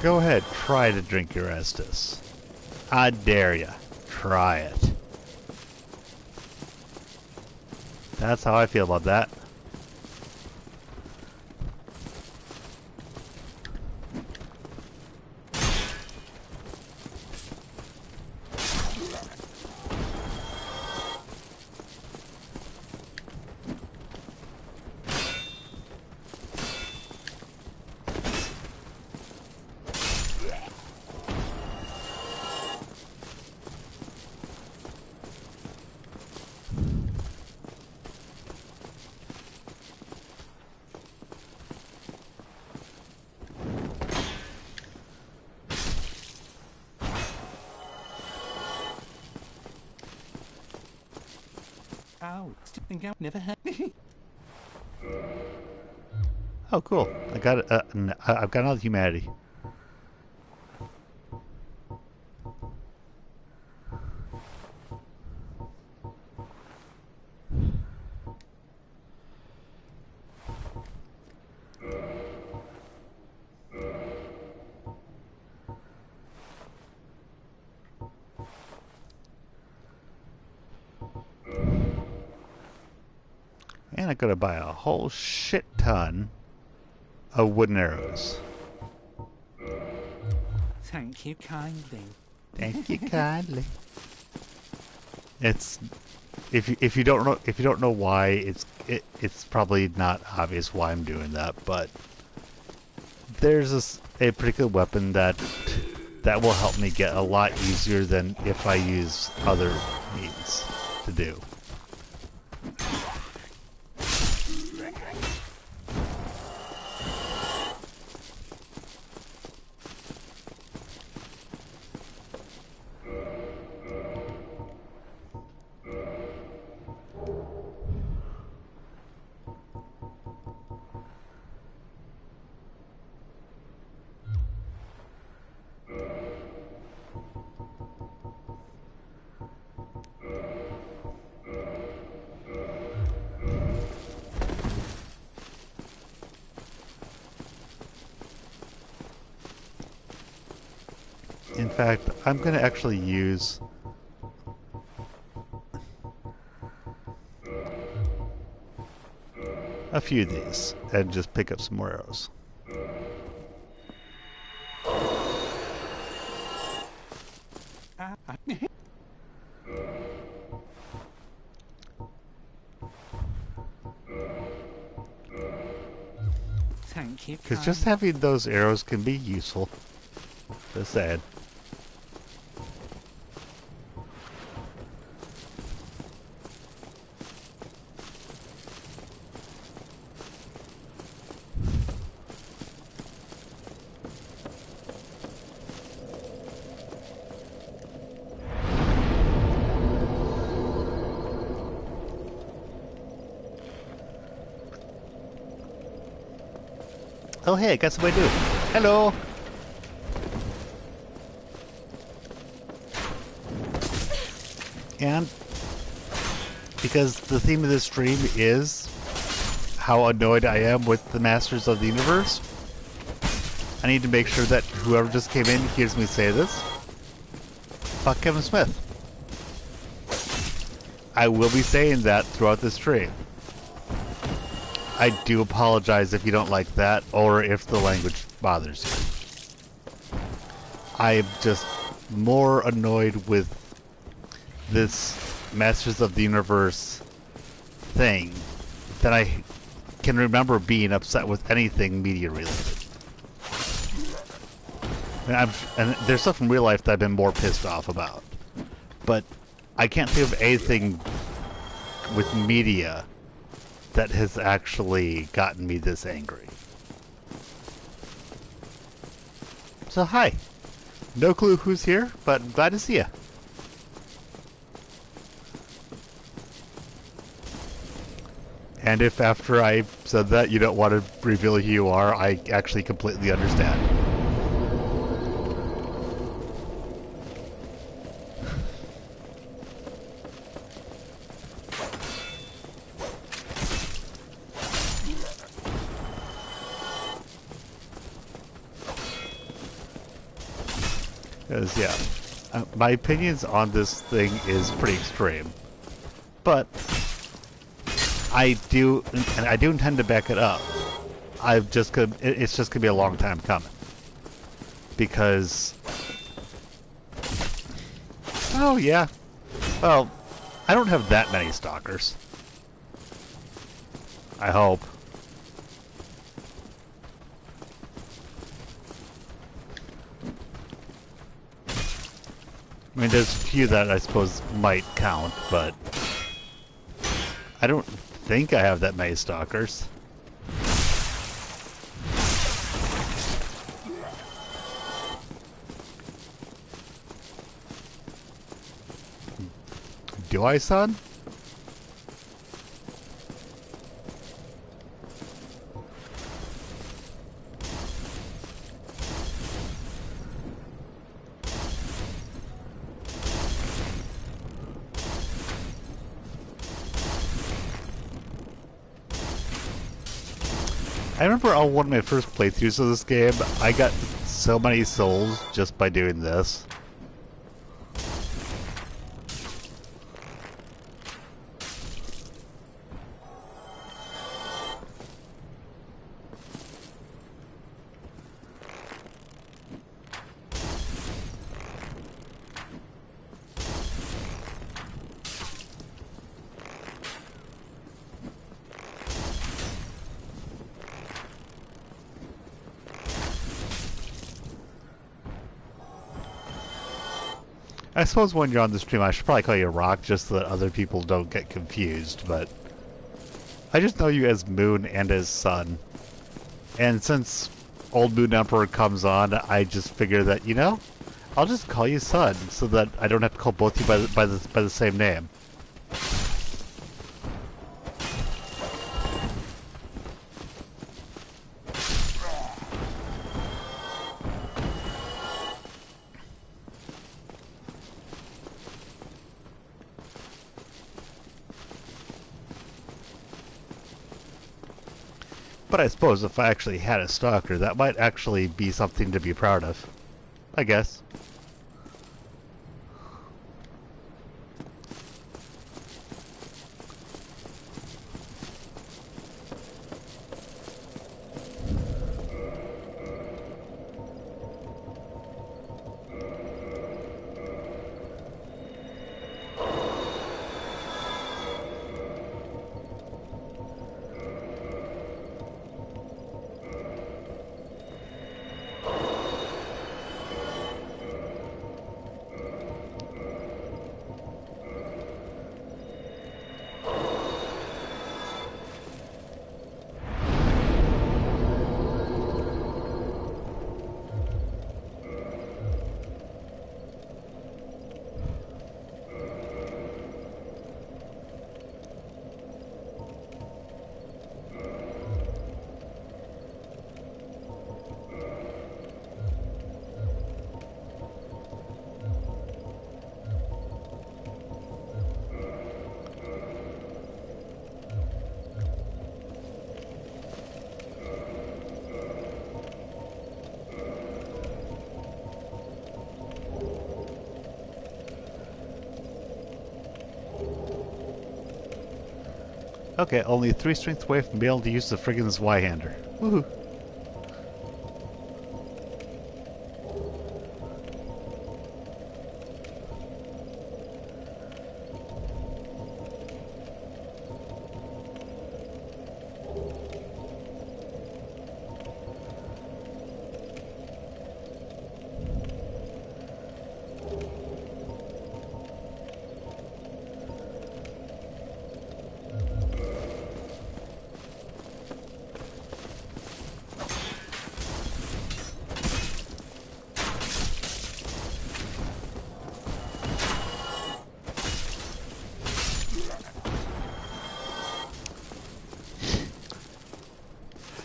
Go ahead, try to drink your Estus. I dare ya. Try it. That's how I feel about that. Oh, think I've never heard. Oh, cool. I got it. I've got another humanity. And I gotta buy a whole shit ton of wooden arrows. Thank you kindly. Thank you kindly. It's if you don't know why, it's probably not obvious why I'm doing that, but there's a particular weapon that will help me get a lot easier than if I use other means to do. In fact, I'm going to actually use a few of these and just pick up some more arrows. Thank you. Because just having those arrows can be useful. Just saying. Oh hey, I got somebody to do. Hello! And because the theme of this stream is how annoyed I am with the Masters of the Universe, I need to make sure that whoever just came in hears me say this. Fuck Kevin Smith. I will be saying that throughout the stream. I do apologize if you don't like that, or if the language bothers you. I'm just more annoyed with this Masters of the Universe thing than I can remember being upset with anything media related. And there's stuff in real life that I've been more pissed off about. But I can't think of anything with media that has actually gotten me this angry. So hi. No clue who's here, but I'm glad to see you. And if after I said that you don't want to reveal who you are, I actually completely understand. Because, yeah, my opinions on this thing is pretty extreme. But I do intend to back it up. It's just gonna be a long time coming. Because, oh yeah, well, I don't have that many stalkers. I hope. I mean, there's a few that I suppose might count, but I don't think I have that many stalkers. Do I, son? I remember on one of my first playthroughs of this game, I got so many souls just by doing this. I suppose when you're on the stream, I should probably call you Rock just so that other people don't get confused, but I just know you as Moon and as Sun. And since Old Moon Emperor comes on, I just figure that, you know, I'll just call you Sun so that I don't have to call both of you by the same name. But I suppose if I actually had a stalker, that might actually be something to be proud of. I guess. Okay, only 3 strength away from being able to use the friggin' Y-hander. Woohoo!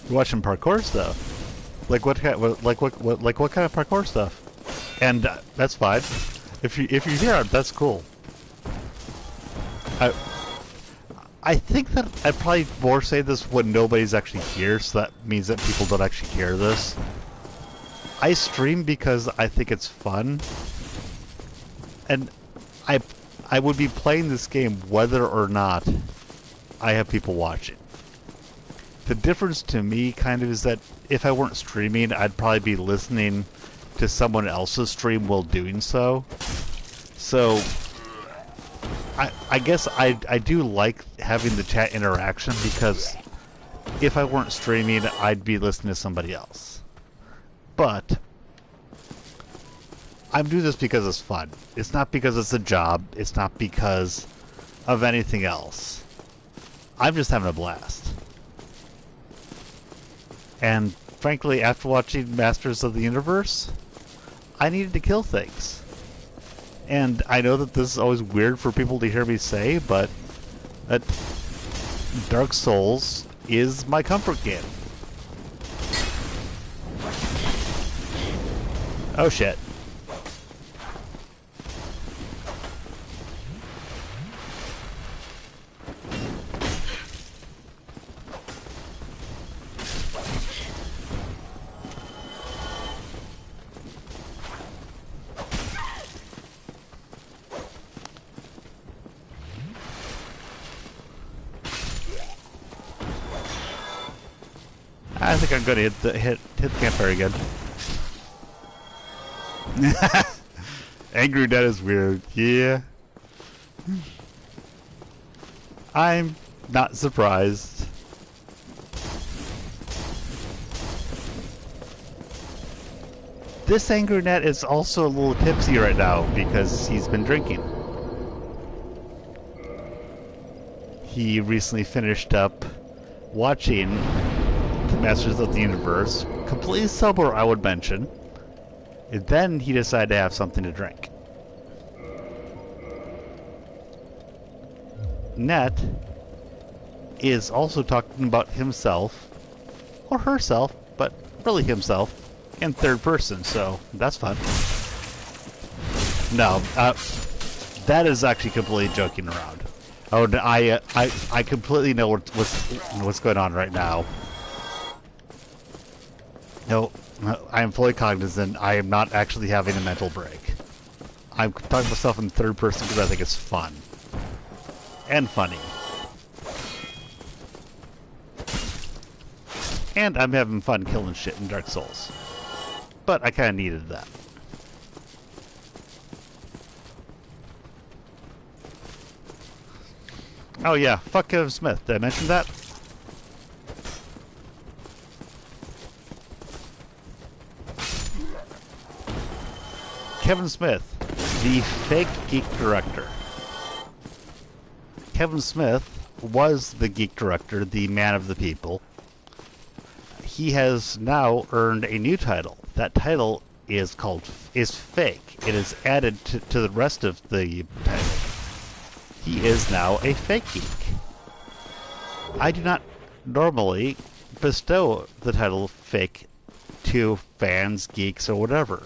You're watching parkour stuff. Like what kind? What kind of parkour stuff? And that's fine. If you hear it, that's cool. I think that I'd probably more say this when nobody's actually here, so that means that people don't actually hear this. I stream because I think it's fun, and I I would be playing this game whether or not I have people watching. The difference to me kind of is that if I weren't streaming, I'd probably be listening to someone else's stream while doing so. So I guess I do like having the chat interaction because if I weren't streaming, I'd be listening to somebody else. But I'm doing this because it's fun. It's not because it's a job. It's not because of anything else. I'm just having a blast. And frankly, after watching Masters of the Universe, I needed to kill things. And I know that this is always weird for people to hear me say, but that Dark Souls is my comfort game. Oh shit. I think I'm gonna hit the campfire again. Angry Dad is weird. Yeah. I'm not surprised. This Angry Net is also a little tipsy right now because he's been drinking. He recently finished up watching the Masters of the Universe, completely sober, I would mention. And then he decided to have something to drink. Net is also talking about himself, or herself, but really himself, in third person, so that's fun. No, that is actually completely joking around. Oh, I completely know what's going on right now. No, I am fully cognizant. I am not actually having a mental break. I'm talking to myself in third person because I think it's fun. And funny. And I'm having fun killing shit in Dark Souls. But I kind of needed that. Oh yeah, fuck Kevin Smith. Did I mention that? Kevin Smith, the fake geek director. Kevin Smith was the geek director, the man of the people. He has now earned a new title. That title is fake. It is added to the rest of the title. He is now a fake geek. I do not normally bestow the title fake to fans, geeks, or whatever.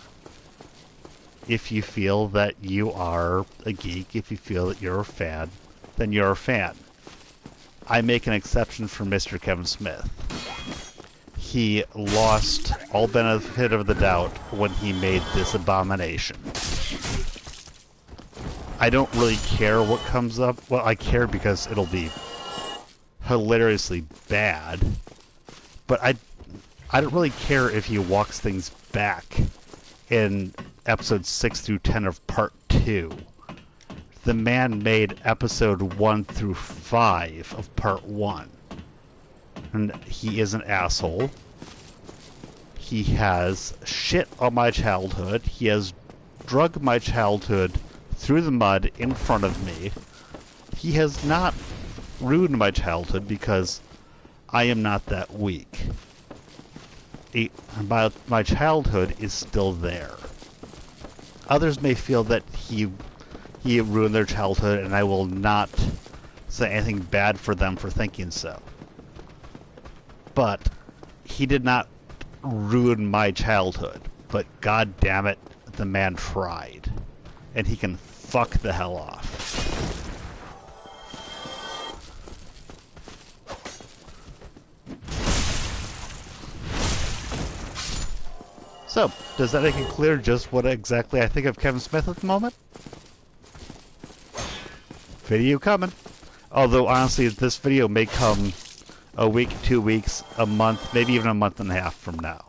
If you feel that you are a geek, if you feel that you're a fan, then you're a fan. I make an exception for Mr. Kevin Smith. He lost all benefit of the doubt when he made this abomination. I don't really care what comes up. Well, I care because it'll be hilariously bad. But I don't really care if he walks things back in episodes 6 through 10 of part 2. The man made episode 1 through 5 of part 1. And he is an asshole. He has shit on my childhood. He has drug my childhood through the mud in front of me. He has not ruined my childhood because I am not that weak. My childhood is still there. Others may feel that he ruined their childhood, and I will not say anything bad for them for thinking so. But he did not ruin my childhood. But god damn it, the man tried. And he can fuck the hell off. So, does that make it clear just what exactly I think of Kevin Smith at the moment? Video coming. Although, honestly, this video may come a week, 2 weeks, a month, maybe even a month and a half from now.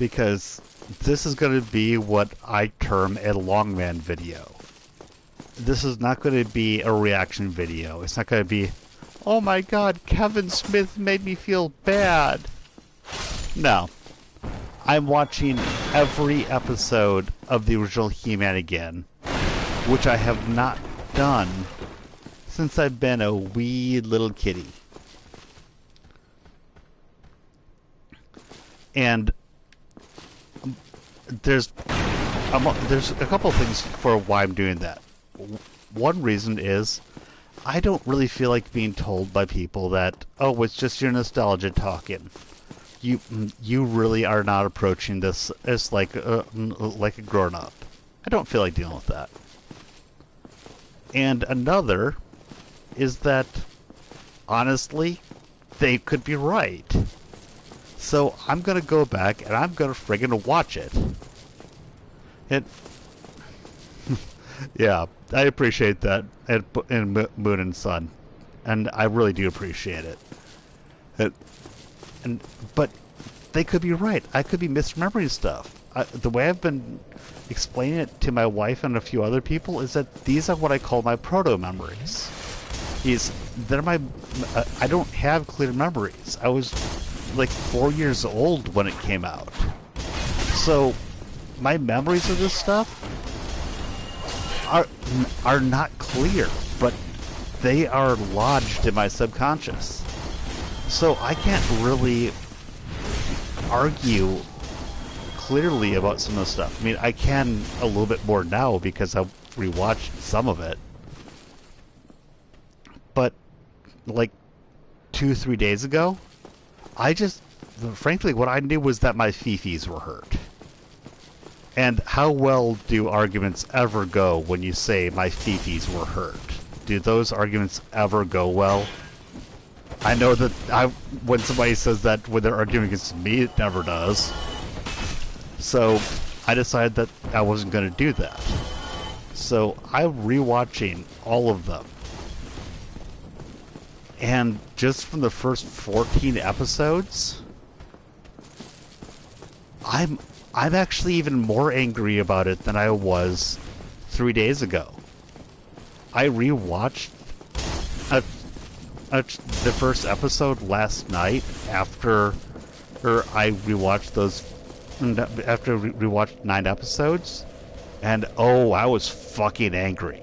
Because this is going to be what I term a longman video. This is not going to be a reaction video. It's not going to be, oh my god, Kevin Smith made me feel bad. No. I'm watching every episode of the original He-Man again, which I have not done since I've been a wee little kitty. And there's a couple of things for why I'm doing that. One reason is I don't really feel like being told by people that, oh, it's just your nostalgia talking. You really are not approaching this as like a grown-up. I don't feel like dealing with that. And another is that, honestly, they could be right. So I'm going to go back and I'm going to friggin' watch it. Yeah, I appreciate that in Moon and Sun. And I really do appreciate it. But they could be right. I could be misremembering stuff. The way I've been explaining it to my wife and a few other people is that these are what I call my proto-memories. They're my... I don't have clear memories. I was like 4 years old when it came out. So my memories of this stuff are not clear, but they are lodged in my subconscious. So I can't really argue clearly about some of the stuff. I mean, I can a little bit more now because I've rewatched some of it. But like 2-3 days ago, frankly, what I knew was that my fifis were hurt. And how well do arguments ever go when you say my fifis were hurt? Do those arguments ever go well? I know that when somebody says that when they're arguing against me, it never does. So I decided that I wasn't going to do that. So I'm rewatching all of them. And just from the first 14 episodes, I'm actually even more angry about it than I was 3 days ago. I rewatched the first episode last night after I rewatched after rewatched 9 episodes, and oh, I was fucking angry.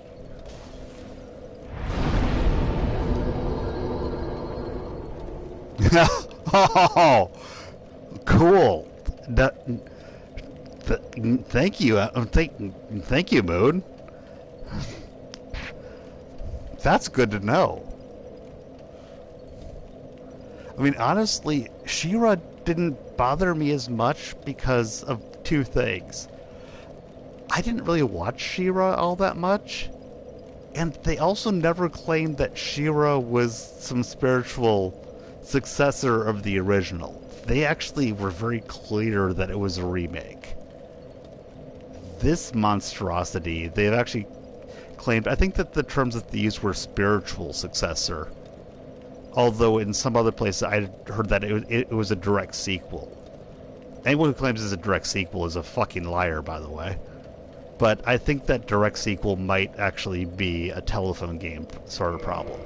Oh, cool. Thank you. Thank you, Moon. That's good to know. I mean, honestly, She-Ra didn't bother me as much because of 2 things. I didn't really watch She-Ra all that much, and they also never claimed that She-Ra was some spiritual successor of the original. They actually were very clear that it was a remake. This monstrosity, they've actually claimed, I think that the terms that they used were spiritual successor. Although in some other places I heard that it was a direct sequel. Anyone who claims it's a direct sequel is a fucking liar, by the way. But I think that direct sequel might actually be a telephone game sort of problem.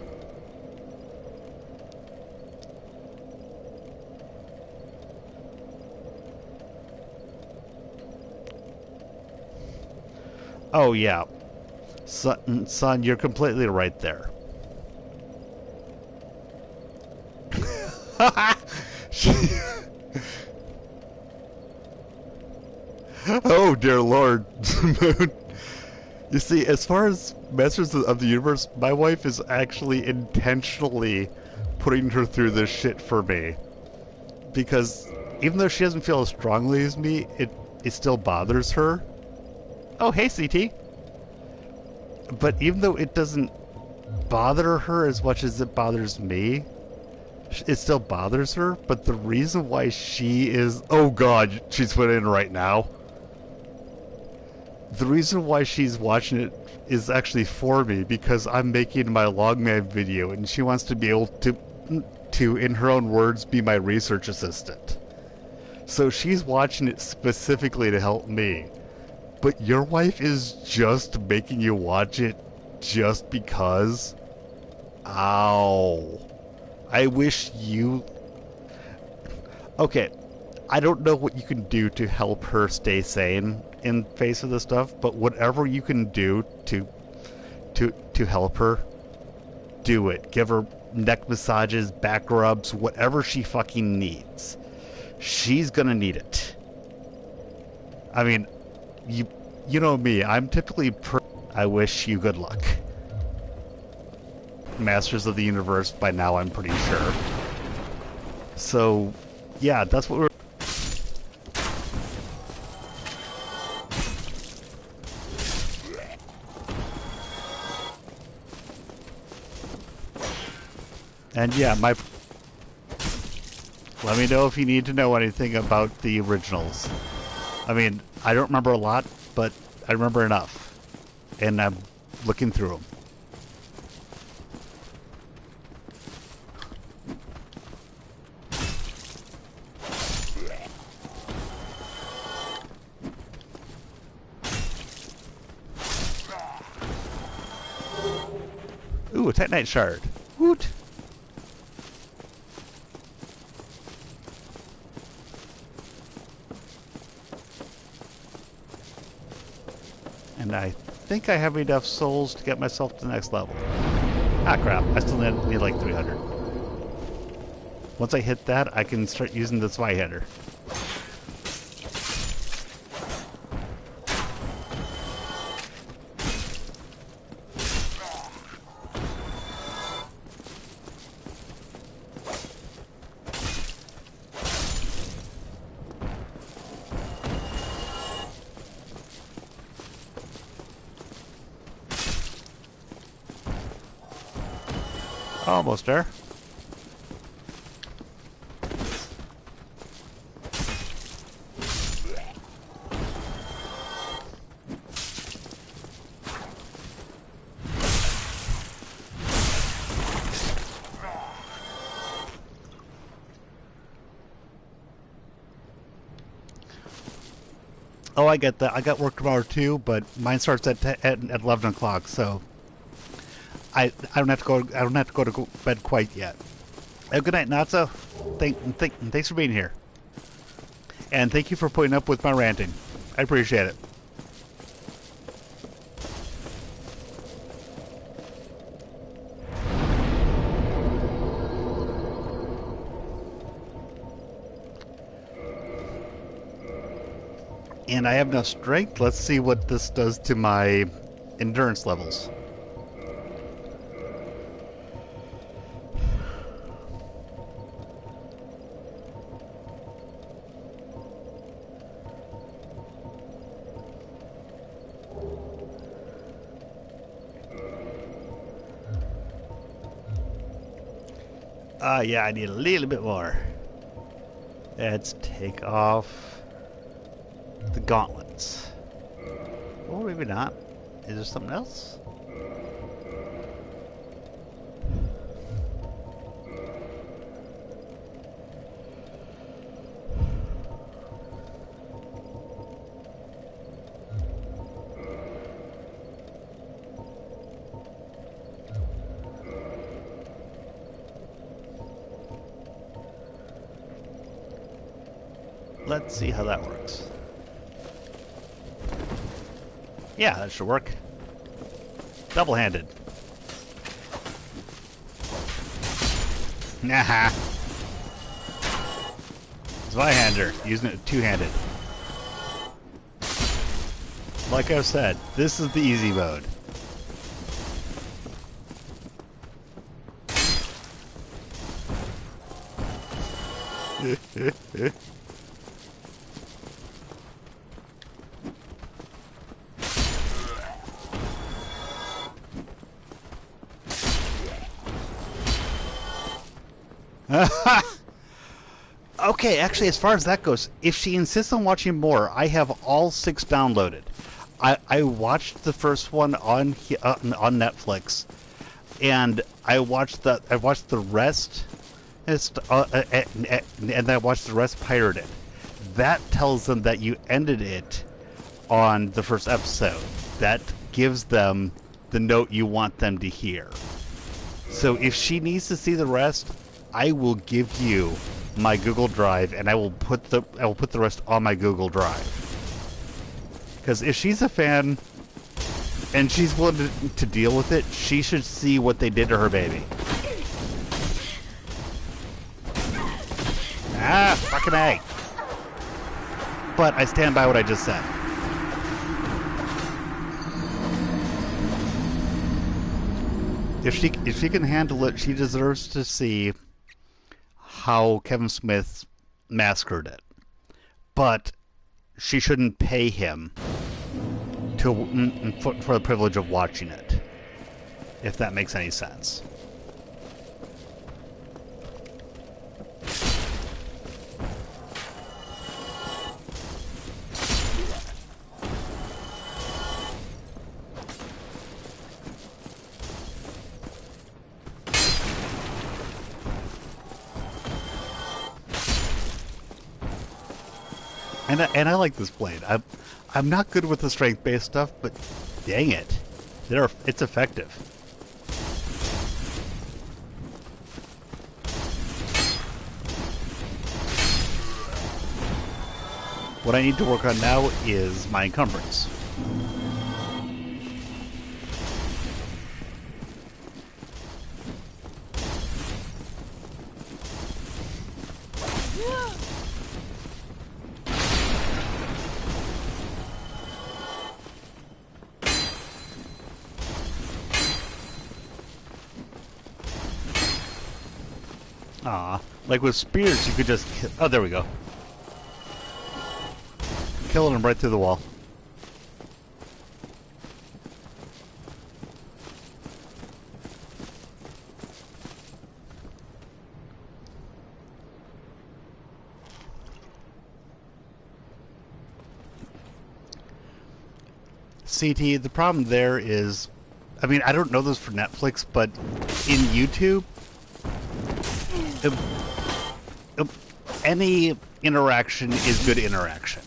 Oh yeah. Son, you're completely right there. Oh dear Lord. You see, as far as Masters of the Universe, my wife is actually intentionally putting her through this shit for me. Because even though she doesn't feel as strongly as me, it still bothers her. Oh, hey, CT. But even though it doesn't bother her as much as it bothers me, it still bothers her, but the reason why she is... Oh god, she's put it in right now. The reason why she's watching it is actually for me, because I'm making my Logman video, and she wants to be able to, in her own words, be my research assistant. So she's watching it specifically to help me. But your wife is just making you watch it just because? Ow. I wish you... Okay, I don't know what you can do to help her stay sane in face of this stuff, but whatever you can do to help her, do it. Give her neck massages, back rubs, whatever she fucking needs. She's gonna need it. I mean, you know me, I'm typically I wish you good luck. Masters of the Universe by now, I'm pretty sure. So, yeah, that's what we're... And yeah, let me know if you need to know anything about the originals. I mean, I don't remember a lot, but I remember enough. And I'm looking through them. Ooh, a Titanite shard. Woot! And I think I have enough souls to get myself to the next level. Ah, crap. I still need like 300. Once I hit that, I can start using the Zweihander. Almost there. Oh, I get that. I got work tomorrow too, but mine starts at 11 o'clock, so I don't have to go. I don't have to go to bed quite yet. Good night, Natsa. Thanks for being here, and thank you for putting up with my ranting. I appreciate it. And I have enough strength. Let's see what this does to my endurance levels. Yeah, I need a little bit more. Let's take off the gauntlets. Or maybe not. Is there something else? Let's see how that works. Yeah, that should work. Double-handed. Nah. Zweihander, using it two-handed. Like I've said, this is the easy mode. Okay, actually, as far as that goes, if she insists on watching more, I have all 6 downloaded. I watched the first one on Netflix, and I watched the rest, and I watched the rest pirated. That tells them that you ended it on the first episode. That gives them the note you want them to hear. So if she needs to see the rest, I will give you my Google Drive, and I will put the rest on my Google Drive. Because if she's a fan and she's willing to deal with it, she should see what they did to her baby. Ah, fucking A. But I stand by what I just said. If she can handle it, she deserves to see how Kevin Smith massacred it. But she shouldn't pay him for the privilege of watching it, if that makes any sense. And I like this blade. I'm not good with the strength-based stuff, but dang it, it's effective. What I need to work on now is my encumbrance. Like with spears, you could just... Oh, there we go. Killing him right through the wall. CT, the problem there is... I mean, I don't know this for Netflix, but in YouTube... any interaction is good interaction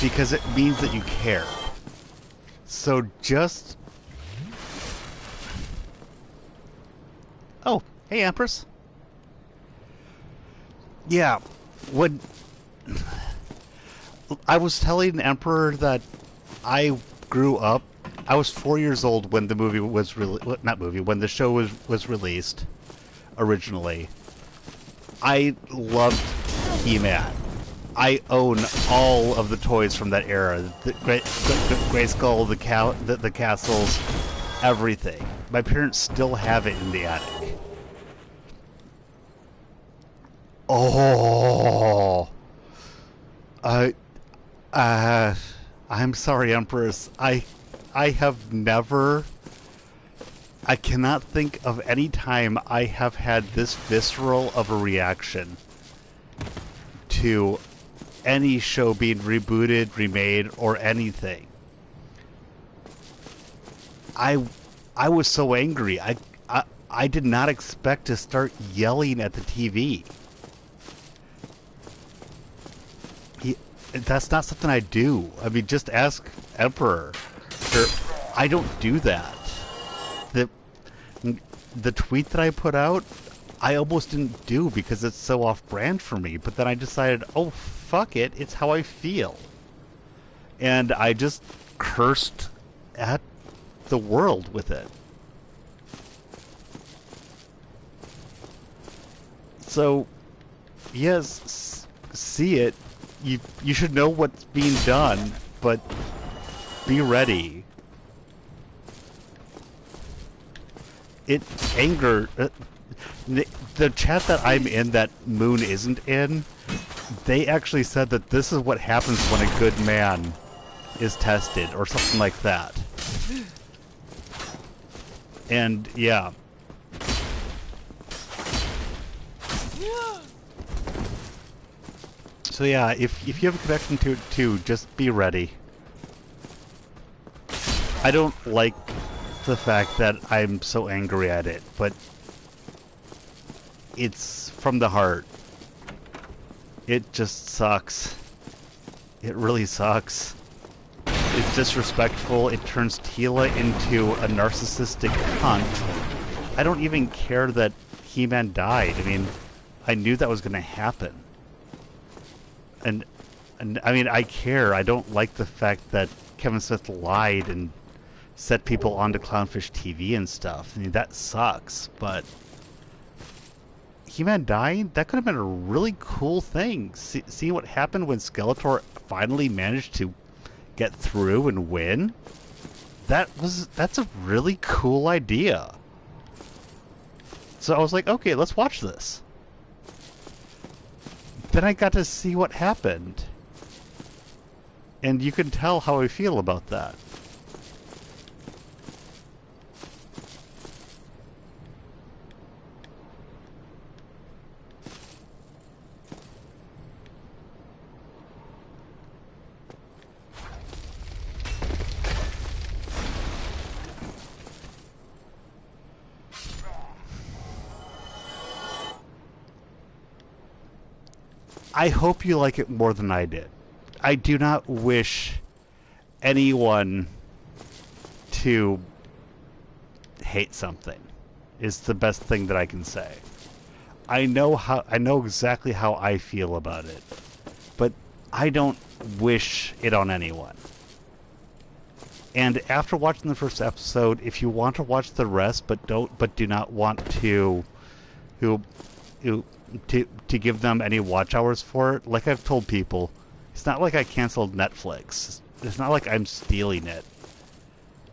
because it means that you care. So just... Oh, hey Empress. Yeah, when I was telling Emperor that I grew up, I was 4 years old when the movie was when the show was released originally. I loved He-Man. I own all of the toys from that era. The Grayskull, the castles, everything. My parents still have it in the attic. Oh, I'm sorry, Empress. I have never... I cannot think of any time I have had this visceral of a reaction to any show being rebooted, remade, or anything. I was so angry. I did not expect to start yelling at the TV. That's not something I do. I mean, just ask Emperor. I don't do that. The tweet that I put out, I almost didn't do because it's so off-brand for me. But then I decided, oh, fuck it, it's how I feel. And I just cursed at the world with it. So, yes, see it. You should know what's being done, but be ready. The chat that I'm in that Moon isn't in, they actually said that this is what happens when a good man is tested, or something like that. And, yeah. So yeah, if you have a connection to it too, just be ready. I don't like the fact that I'm so angry at it, but it's from the heart. It just sucks. It really sucks. It's disrespectful. It turns Tila into a narcissistic cunt. I don't even care that He-Man died. I mean, I knew that was going to happen. And I mean, I care. I don't like the fact that Kevin Smith lied and set people onto Clownfish TV and stuff. I mean, that sucks, but He-Man dying, that could have been a really cool thing. See what happened when Skeletor finally managed to get through and win? That's a really cool idea. So I was like, okay, let's watch this. Then I got to see what happened. And you can tell how I feel about that. I hope you like it more than I did. I do not wish anyone to hate something, is the best thing that I can say. I know exactly how I feel about it, but I don't wish it on anyone. And after watching the first episode, if you want to watch the rest but do not want to give them any watch hours for it, like I've told people, it's not like I canceled Netflix. It's not like I'm stealing it.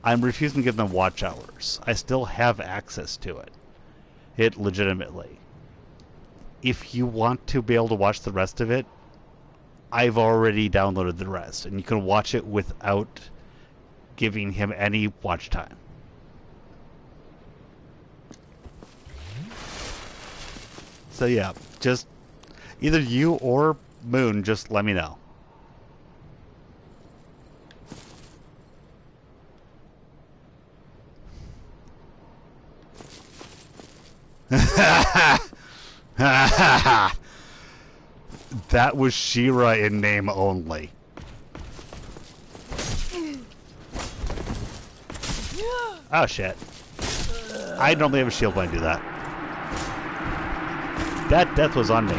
I'm refusing to give them watch hours. I still have access to it legitimately. If you want to be able to watch the rest of it, I've already downloaded the rest, and you can watch it without giving him any watch time. So yeah, just either you or Moon, just let me know. That was She-Ra in name only. Oh shit. I normally have a shield when I do that. That death was on me.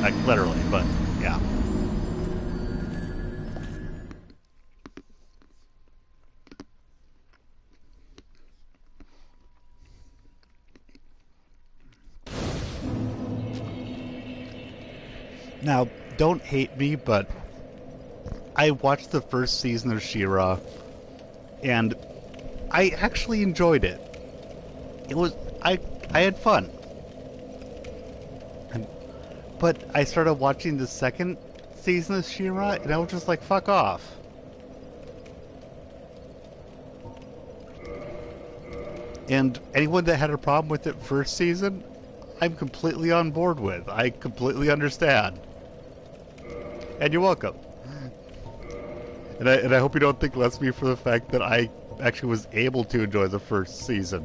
Like, literally, but, yeah. Now, don't hate me, but I watched the first season of She-Ra, and I actually enjoyed it. It was... I had fun. But I started watching the second season of She-Ra, and I was just like, fuck off. And anyone that had a problem with it first season, I'm completely on board with. I completely understand. And you're welcome. And I hope you don't think less of me for the fact that I actually was able to enjoy the first season.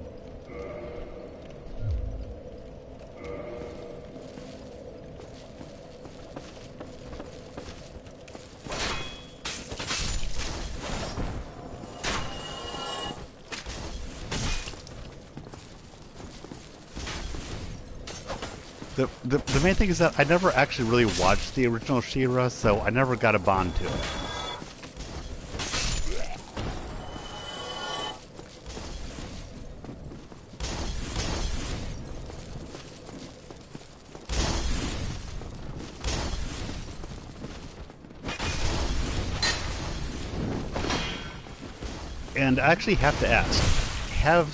The main thing is that I never actually really watched the original She-Ra, so I never got a bond to it. And I actually have to ask, have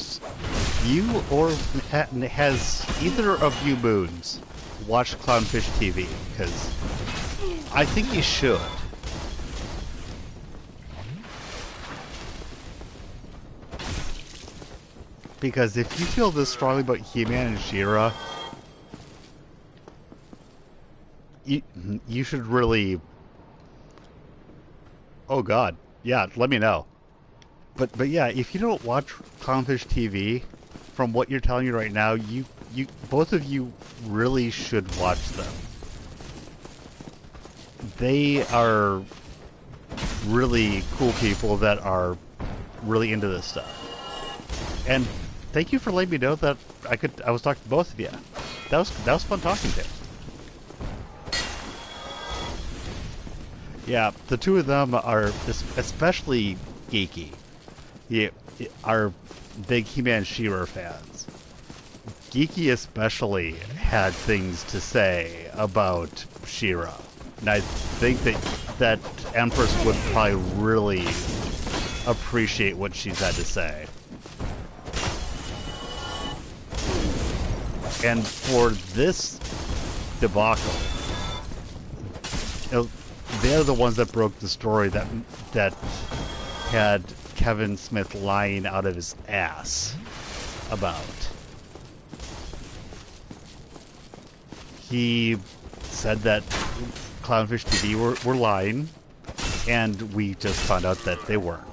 you or has either of you moons watched Clownfish TV? Because I think you should. Because if you feel this strongly about He-Man and She-Ra, you, you should really. Oh God, yeah. Let me know. But yeah, if you don't watch Clownfish TV, from what you're telling me right now, you both of you really should watch them. They are really cool people that are really into this stuff. And thank you for letting me know that I was talking to both of you. That was fun talking to. Yeah, the two of them are especially geeky. Yeah, are big He-Man She-Ra fans. Geeky especially had things to say about She-Ra. And I think that Empress would probably really appreciate what she's had to say. And for this debacle, they're the ones that broke the story that had Kevin Smith lying out of his ass about. He said that Clownfish TV were lying, and we just found out that they weren't.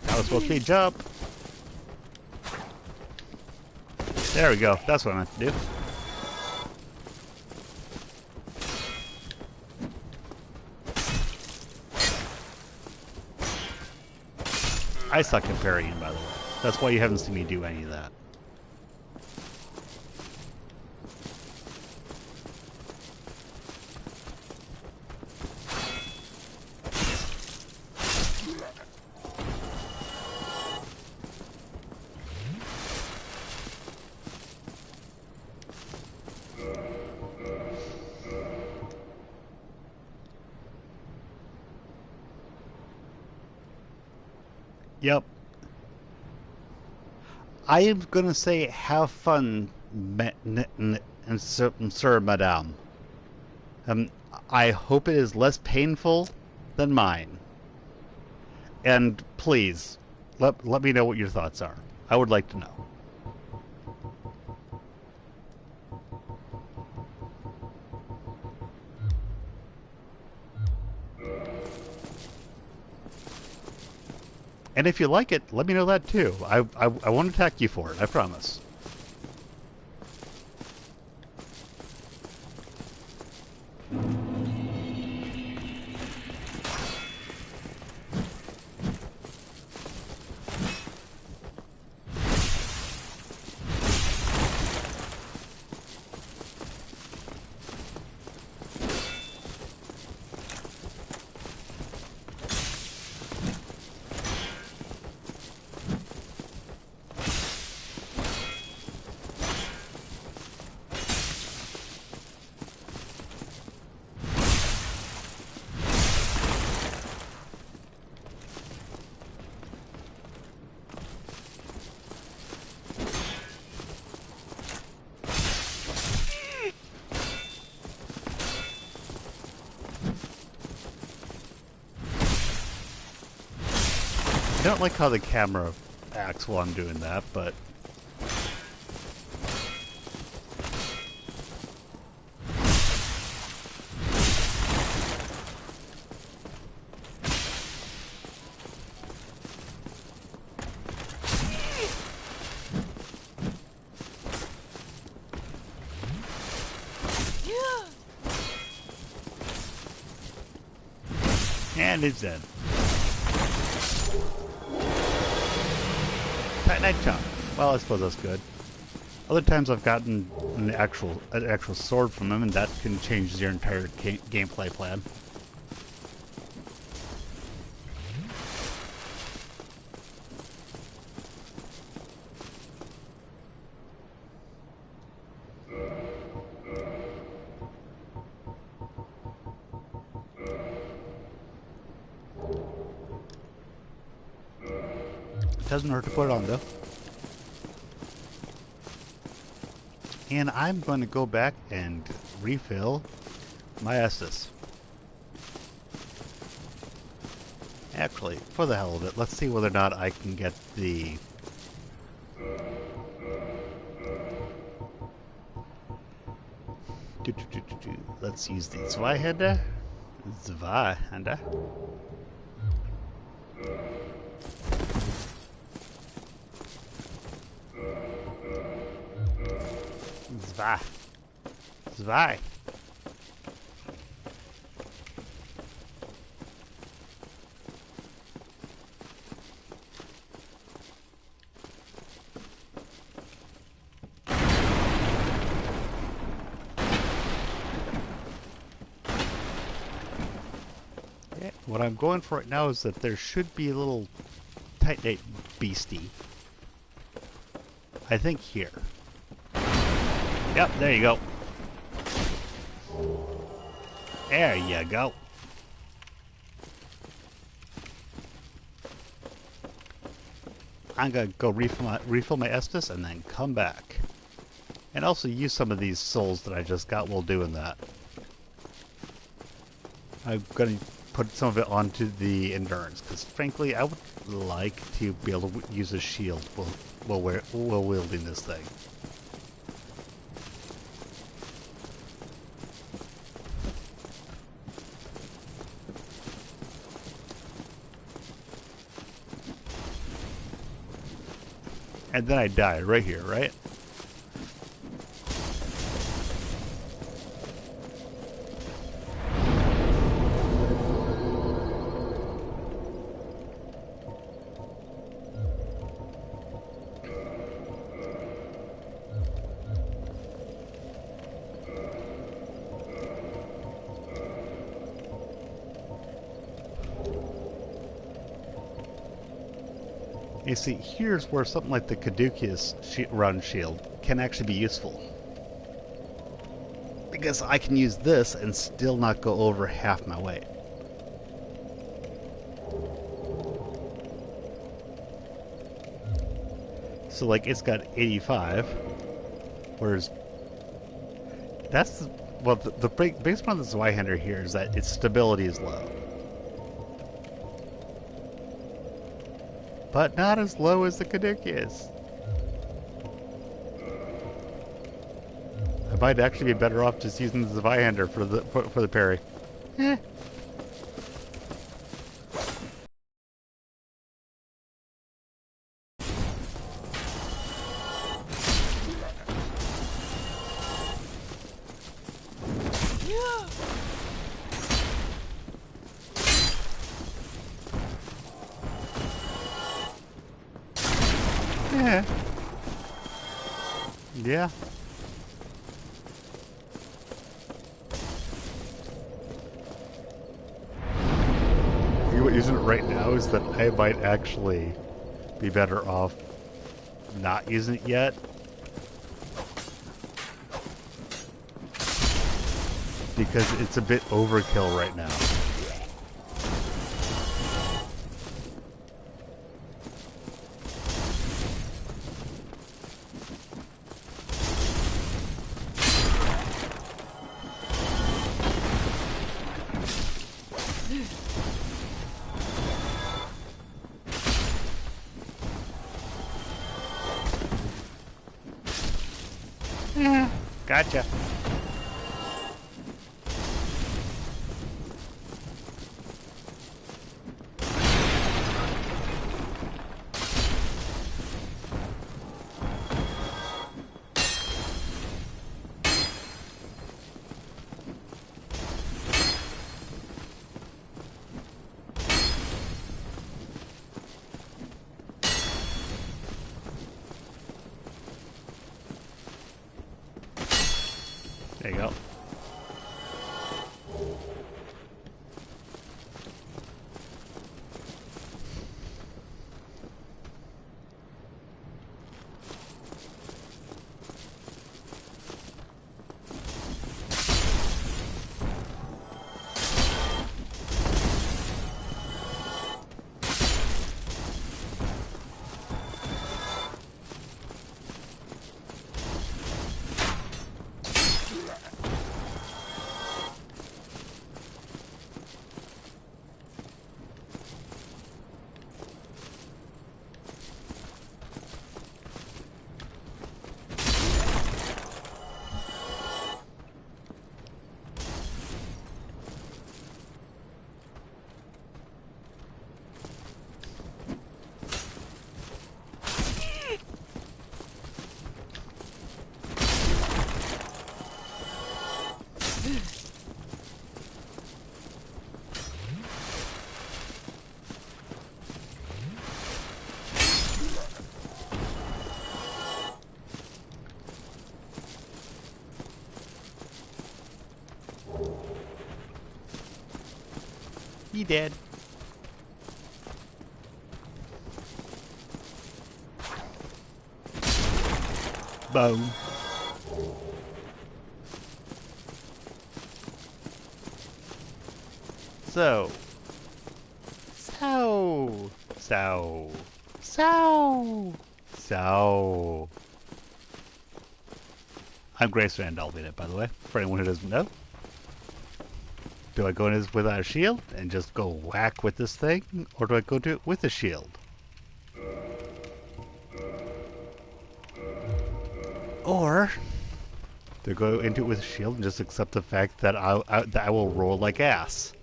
That was supposed to be jump. There we go. That's what I meant to do. I suck at parrying, by the way. That's why you haven't seen me do any of that. Yep. I am gonna say have fun, sir, madame. I hope it is less painful than mine. And please, let me know what your thoughts are. I would like to know. And if you like it, let me know that too. I won't attack you for it, I promise. I don't like how the camera acts while I'm doing that, but... And it's dead. Night chop. Well, I suppose that's good. Other times I've gotten an actual sword from him, and that can change your entire gameplay plan. Doesn't hurt to put it on though. And I'm going to go back and refill my Estus. Actually, for the hell of it, let's see whether or not I can get the... Let's use the Zweihänder. Zweihänder. Zwei. Zwei. What I'm going for right now is that there should be a little titanate beastie. I think here. Yep, there you go. There you go. I'm gonna go refill my Estus and then come back. And also use some of these souls that I just got while doing that. I'm gonna put some of it onto the endurance, because frankly I would like to be able to use a shield while wielding this thing. And then I die right here, right? You see, here's where something like the Caduceus run shield can actually be useful. Because I can use this and still not go over half my weight. So like it's got 85, whereas that's the biggest problem with the Zweihander here is that its stability is low. But not as low as the Caduceus. I might actually be better off just using the Zweihander for the parry. Eh. Yeah. Yeah. What using it right now is that I might actually be better off not using it yet. Because it's a bit overkill right now. Gotcha. There you go. He dead. Boom. So. So. I'm Grace Randolph in it, by the way, for anyone who doesn't know. Do I go in this without a shield and just go whack with this thing? Or do I go do it with a shield? Or do I go into it with a shield and just accept the fact that I will roll like ass?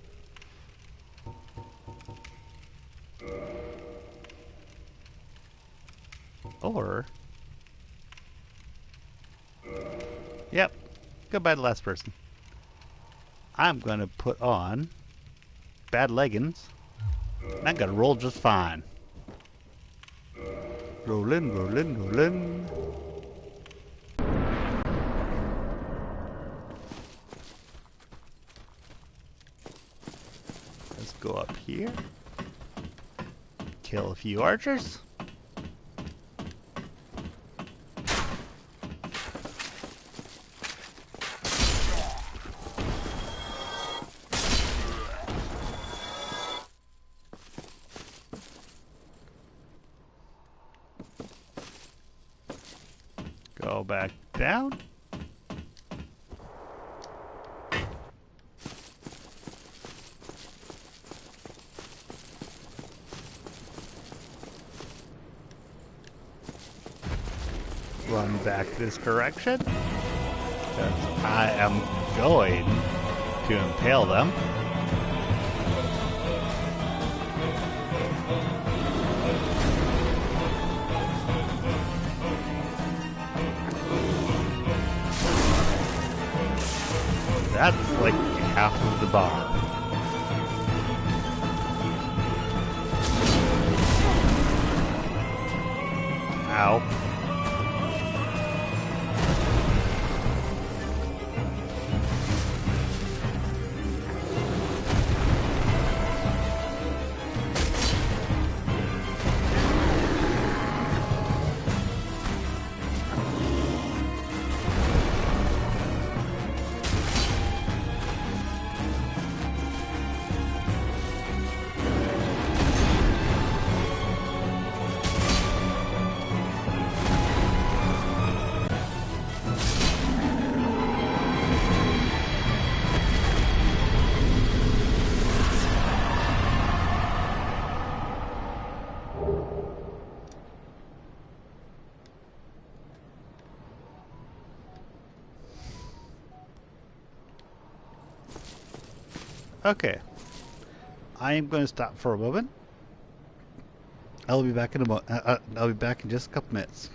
Or... Yep. Goodbye to the last person. I'm gonna put on bad leggings. And I'm gonna roll just fine. Rollin', rollin', rollin'. Let's go up here. Kill a few archers. Go back down. Run back this direction. Because I am going to impale them. That's like half of the bar. Ow. Okay. I am going to stop for a moment. I'll be back in I'll be back in just a couple minutes.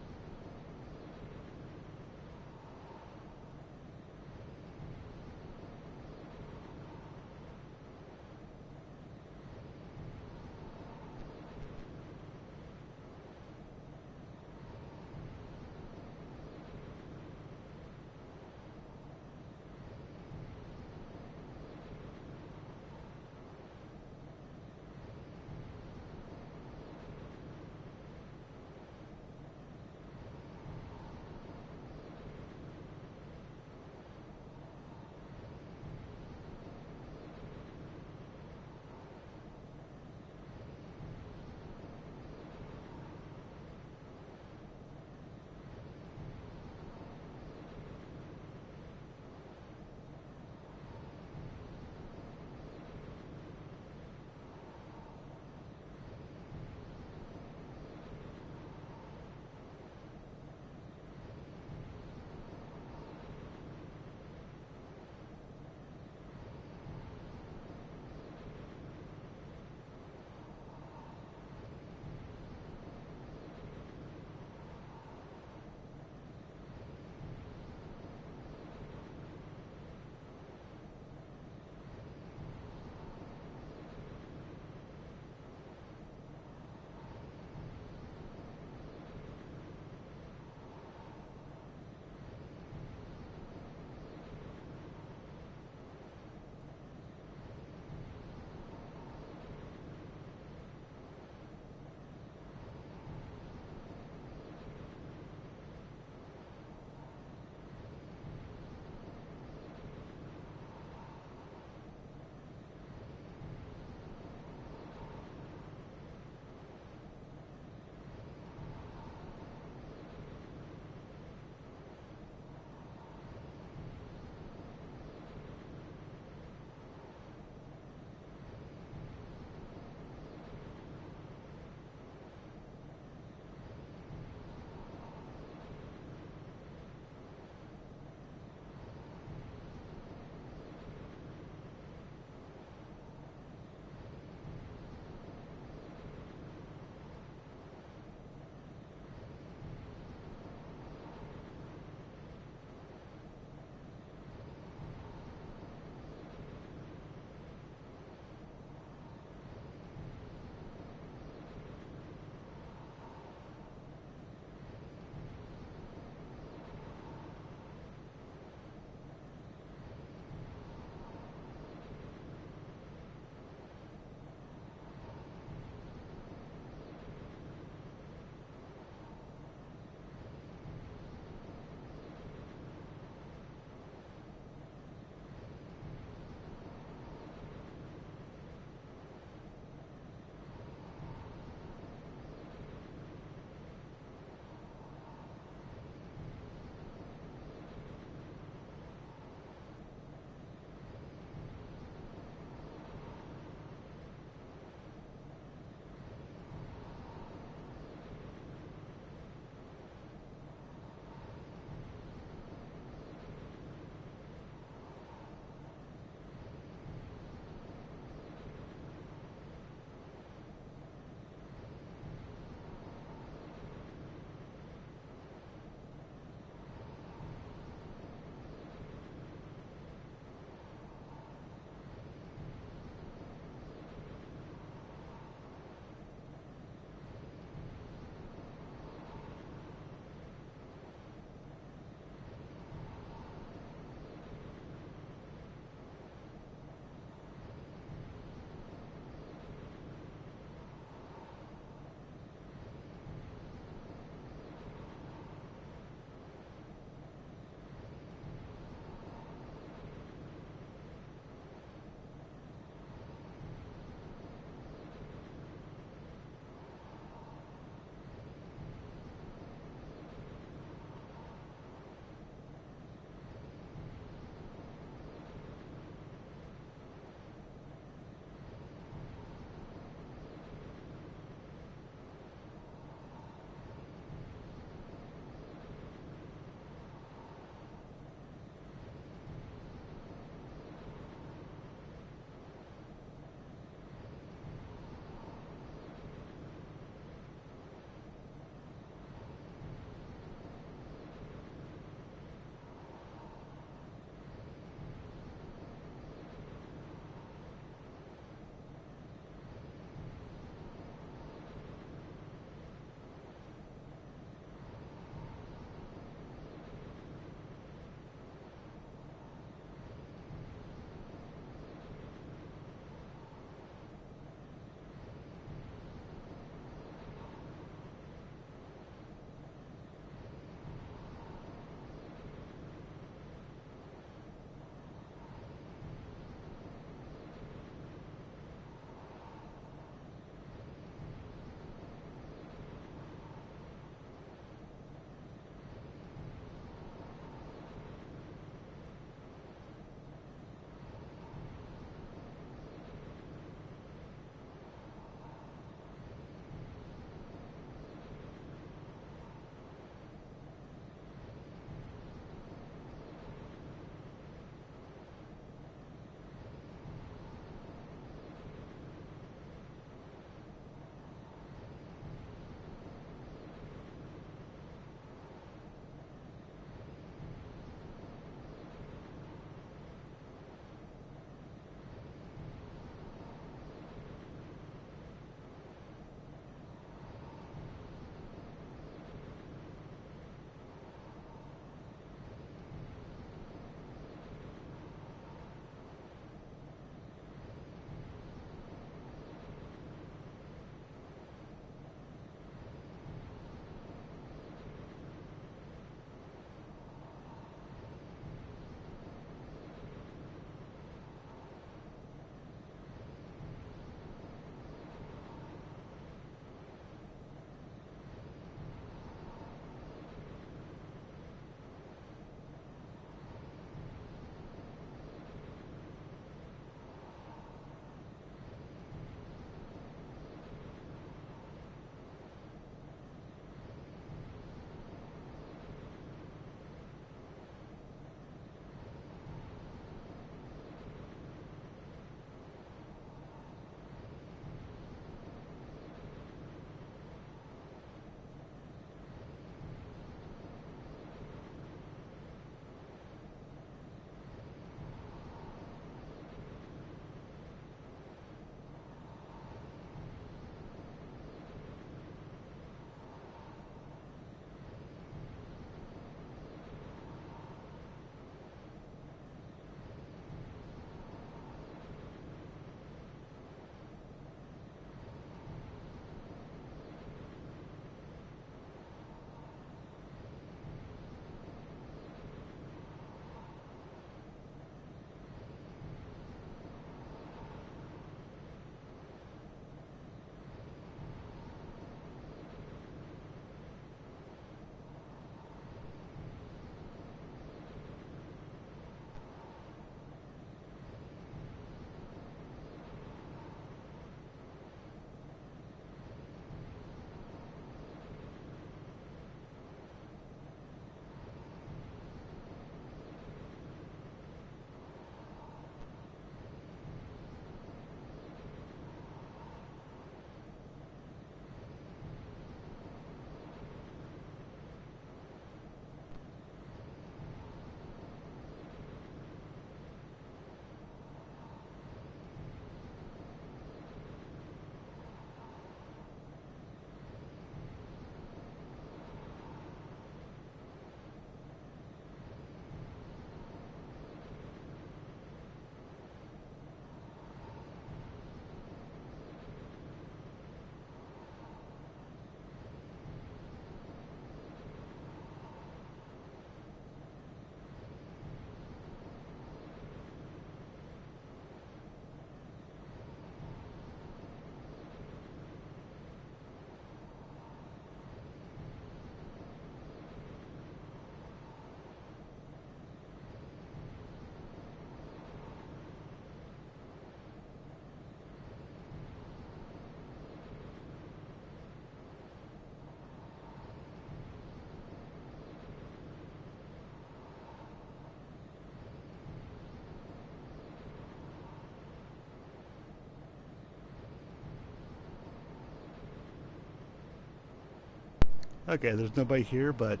Okay, there's nobody here, but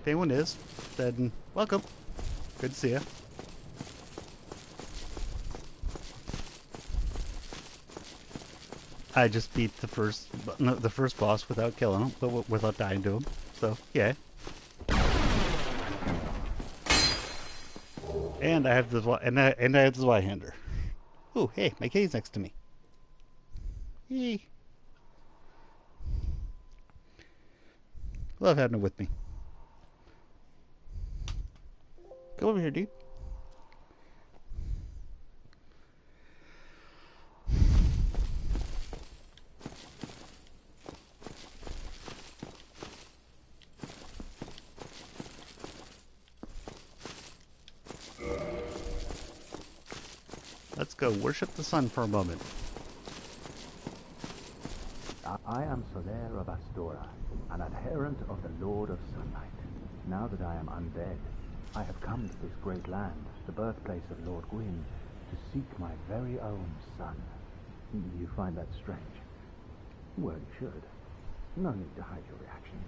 if anyone is, then welcome. Good to see you. I just beat the first boss without killing him, but without dying to him. So yeah. And I have the and I have the Zweihander. Ooh, hey, my kitty's next to me. Yay. Love having it with me. Go over here, dude. Let's go worship the sun for a moment. I am Soler of Astora, an adherent of the Lord of Sunlight. Now that I am undead, I have come to this great land, the birthplace of Lord Gwyn, to seek my very own son. You find that strange? Well, you should. No need to hide your reaction.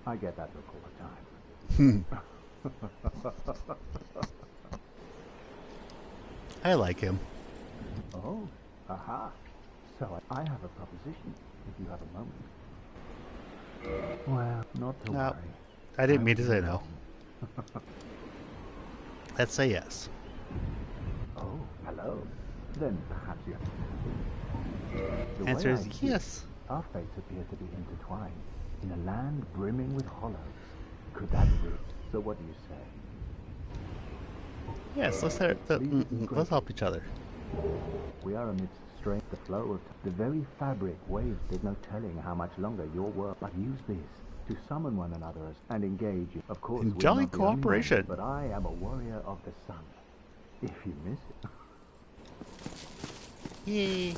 I get that look all the time. I like him. Oh, aha. So I have a proposition, if you have a moment. Well, not to No, worry. I didn't mean to say no. Let's say yes. Oh, hello. Then perhaps you... The Answer way is I see it, yes. our fates appear to be intertwined in a land brimming with hollows. Could that be? So what do you say? Yes, let's help each other. We are amidst strength, the flow of the very fabric waves. There's no telling how much longer your work. But use this to summon one another and engage. Of course, In we're jolly not the only cooperation. ones, but I am a warrior of the sun. If you miss it. Yay.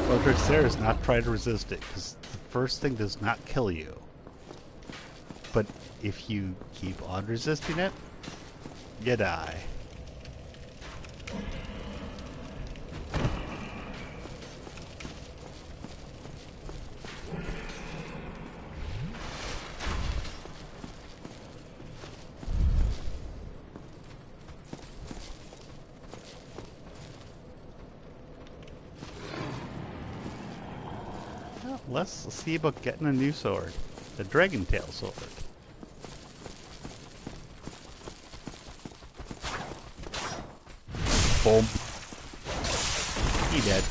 Well, trick there is not try to resist it, because the first thing does not kill you. But if you keep on resisting it, you die. Well, let's see about getting a new sword. The Dragon Tail sword. Boom. He dead.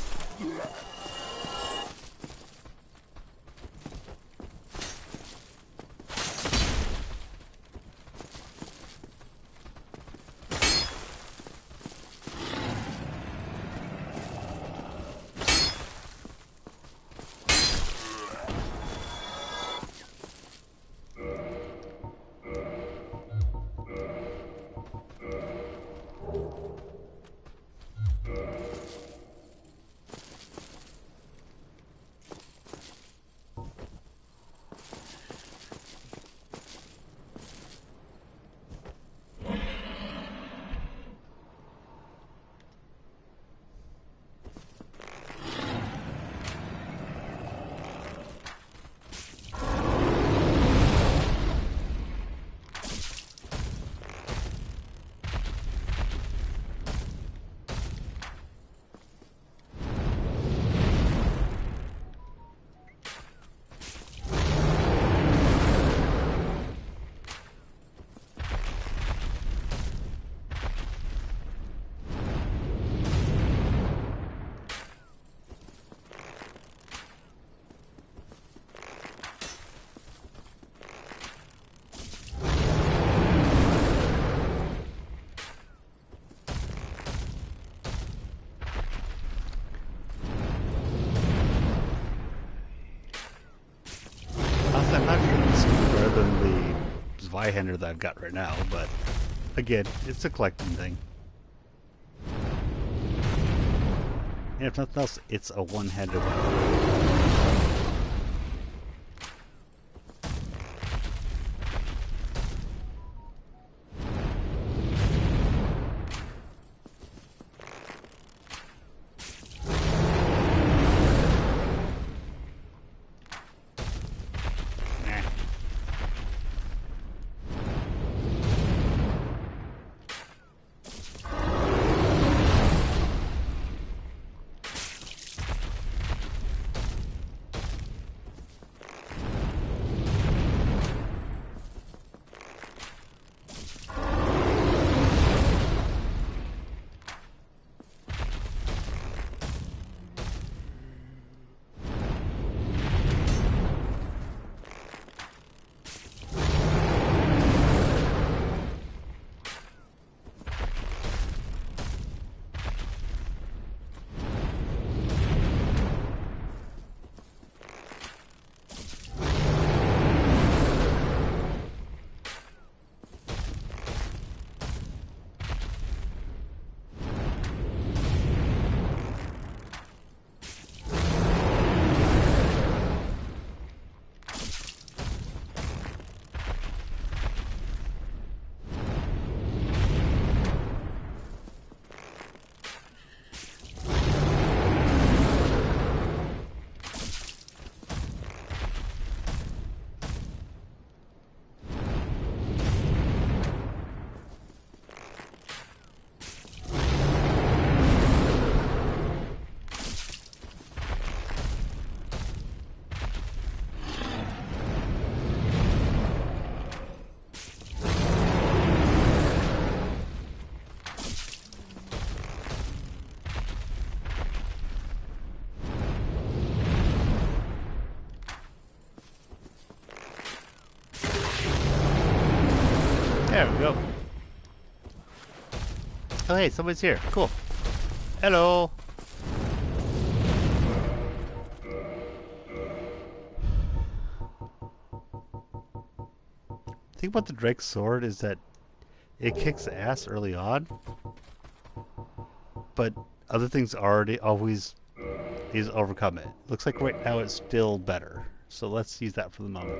Zweihander that I've got right now, but again, it's a collecting thing. And if nothing else, it's a one-handed weapon. There we go. Oh hey, somebody's here. Cool. Hello. The thing about the Drake's sword is that it kicks ass early on, but other things always overcome it. Looks like right now it's still better. So let's use that for the moment.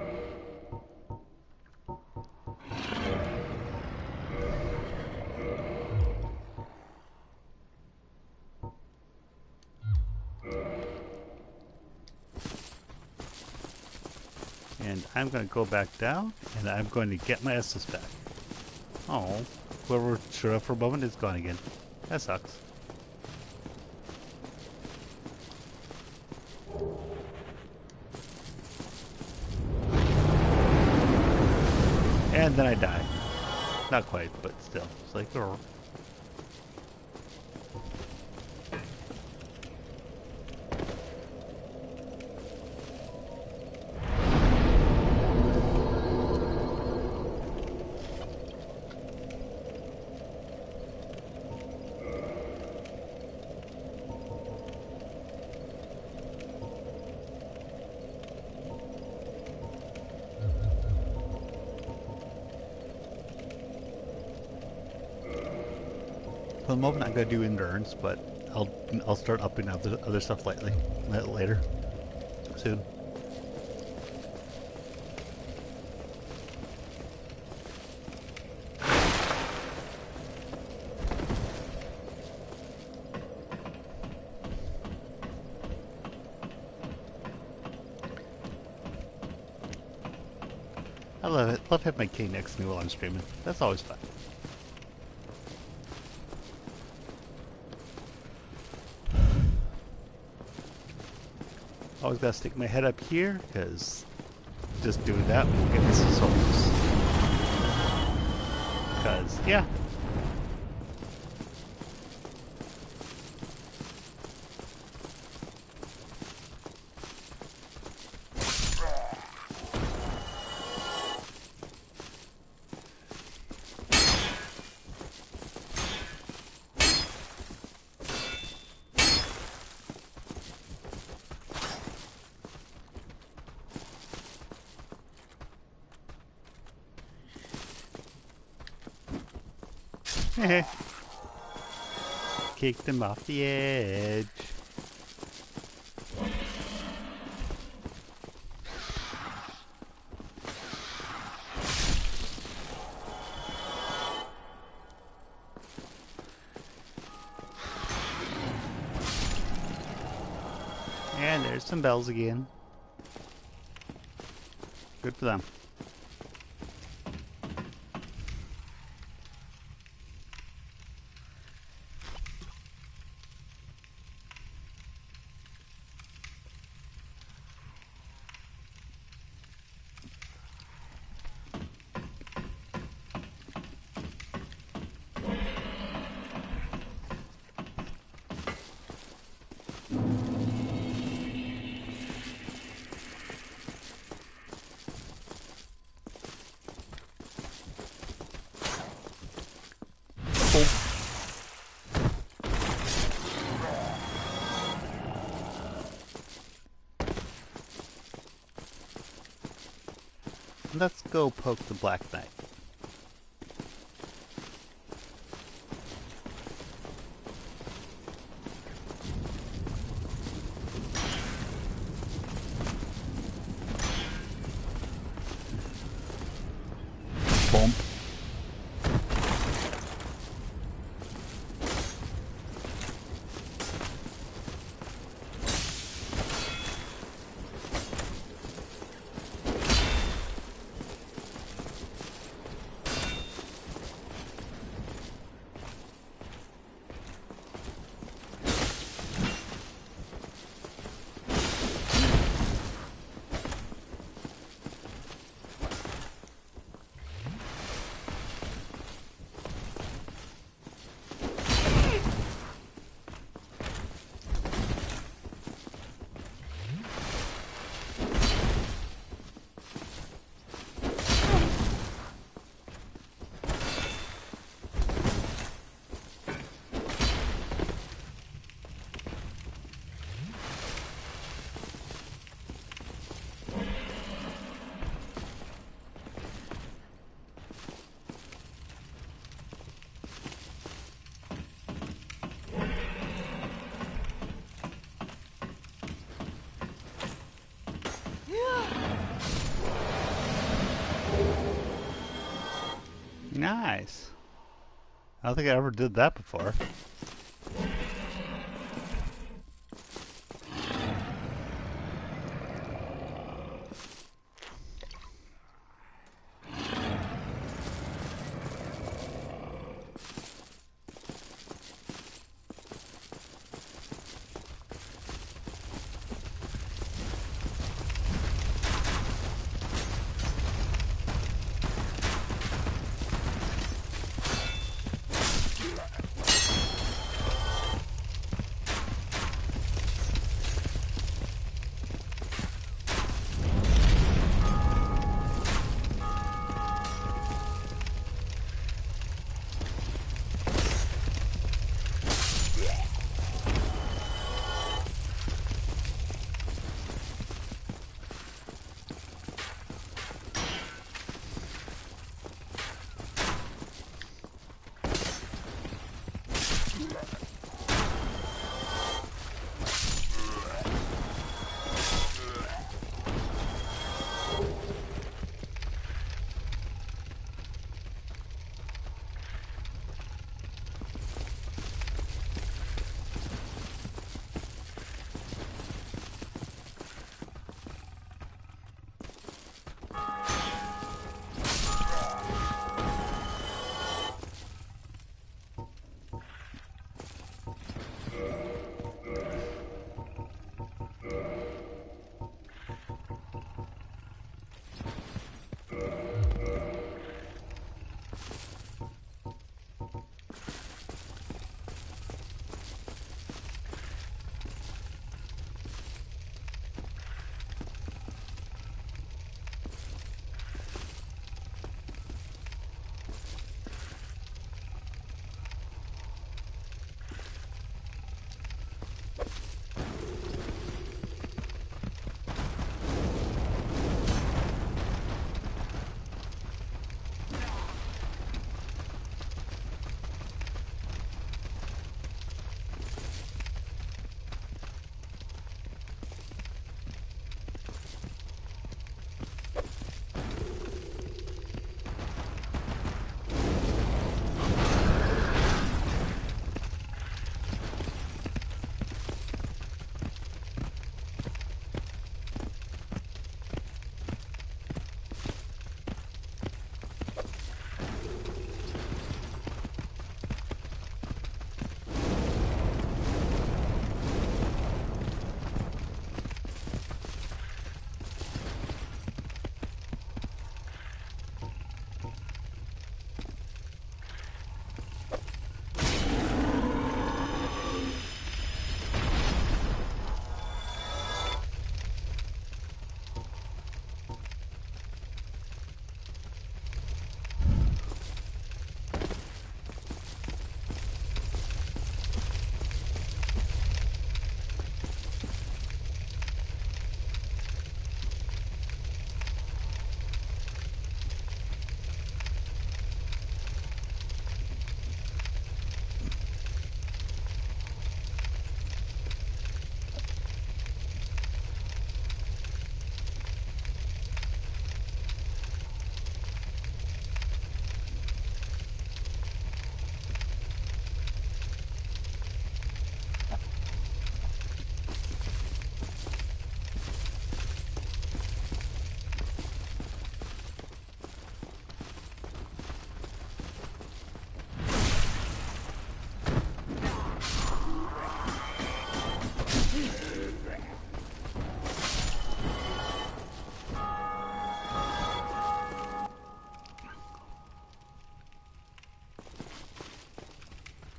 And I'm going to go back down, and I'm going to get my Estus back. Oh, whoever showed up for a moment is gone again. That sucks. And then I die. Not quite, but still. It's like, oh. For the moment, I'm gonna do endurance, but I'll start upping other stuff later, soon. I love it. Love having my king next to me while I'm streaming. That's always fun. Always gotta stick my head up here, because just doing that will get me some souls. Because, yeah. Kicked him off the edge. And there's some bells again. Good for them. Let's go poke the Black Knight. Bump. Nice. I don't think I ever did that before.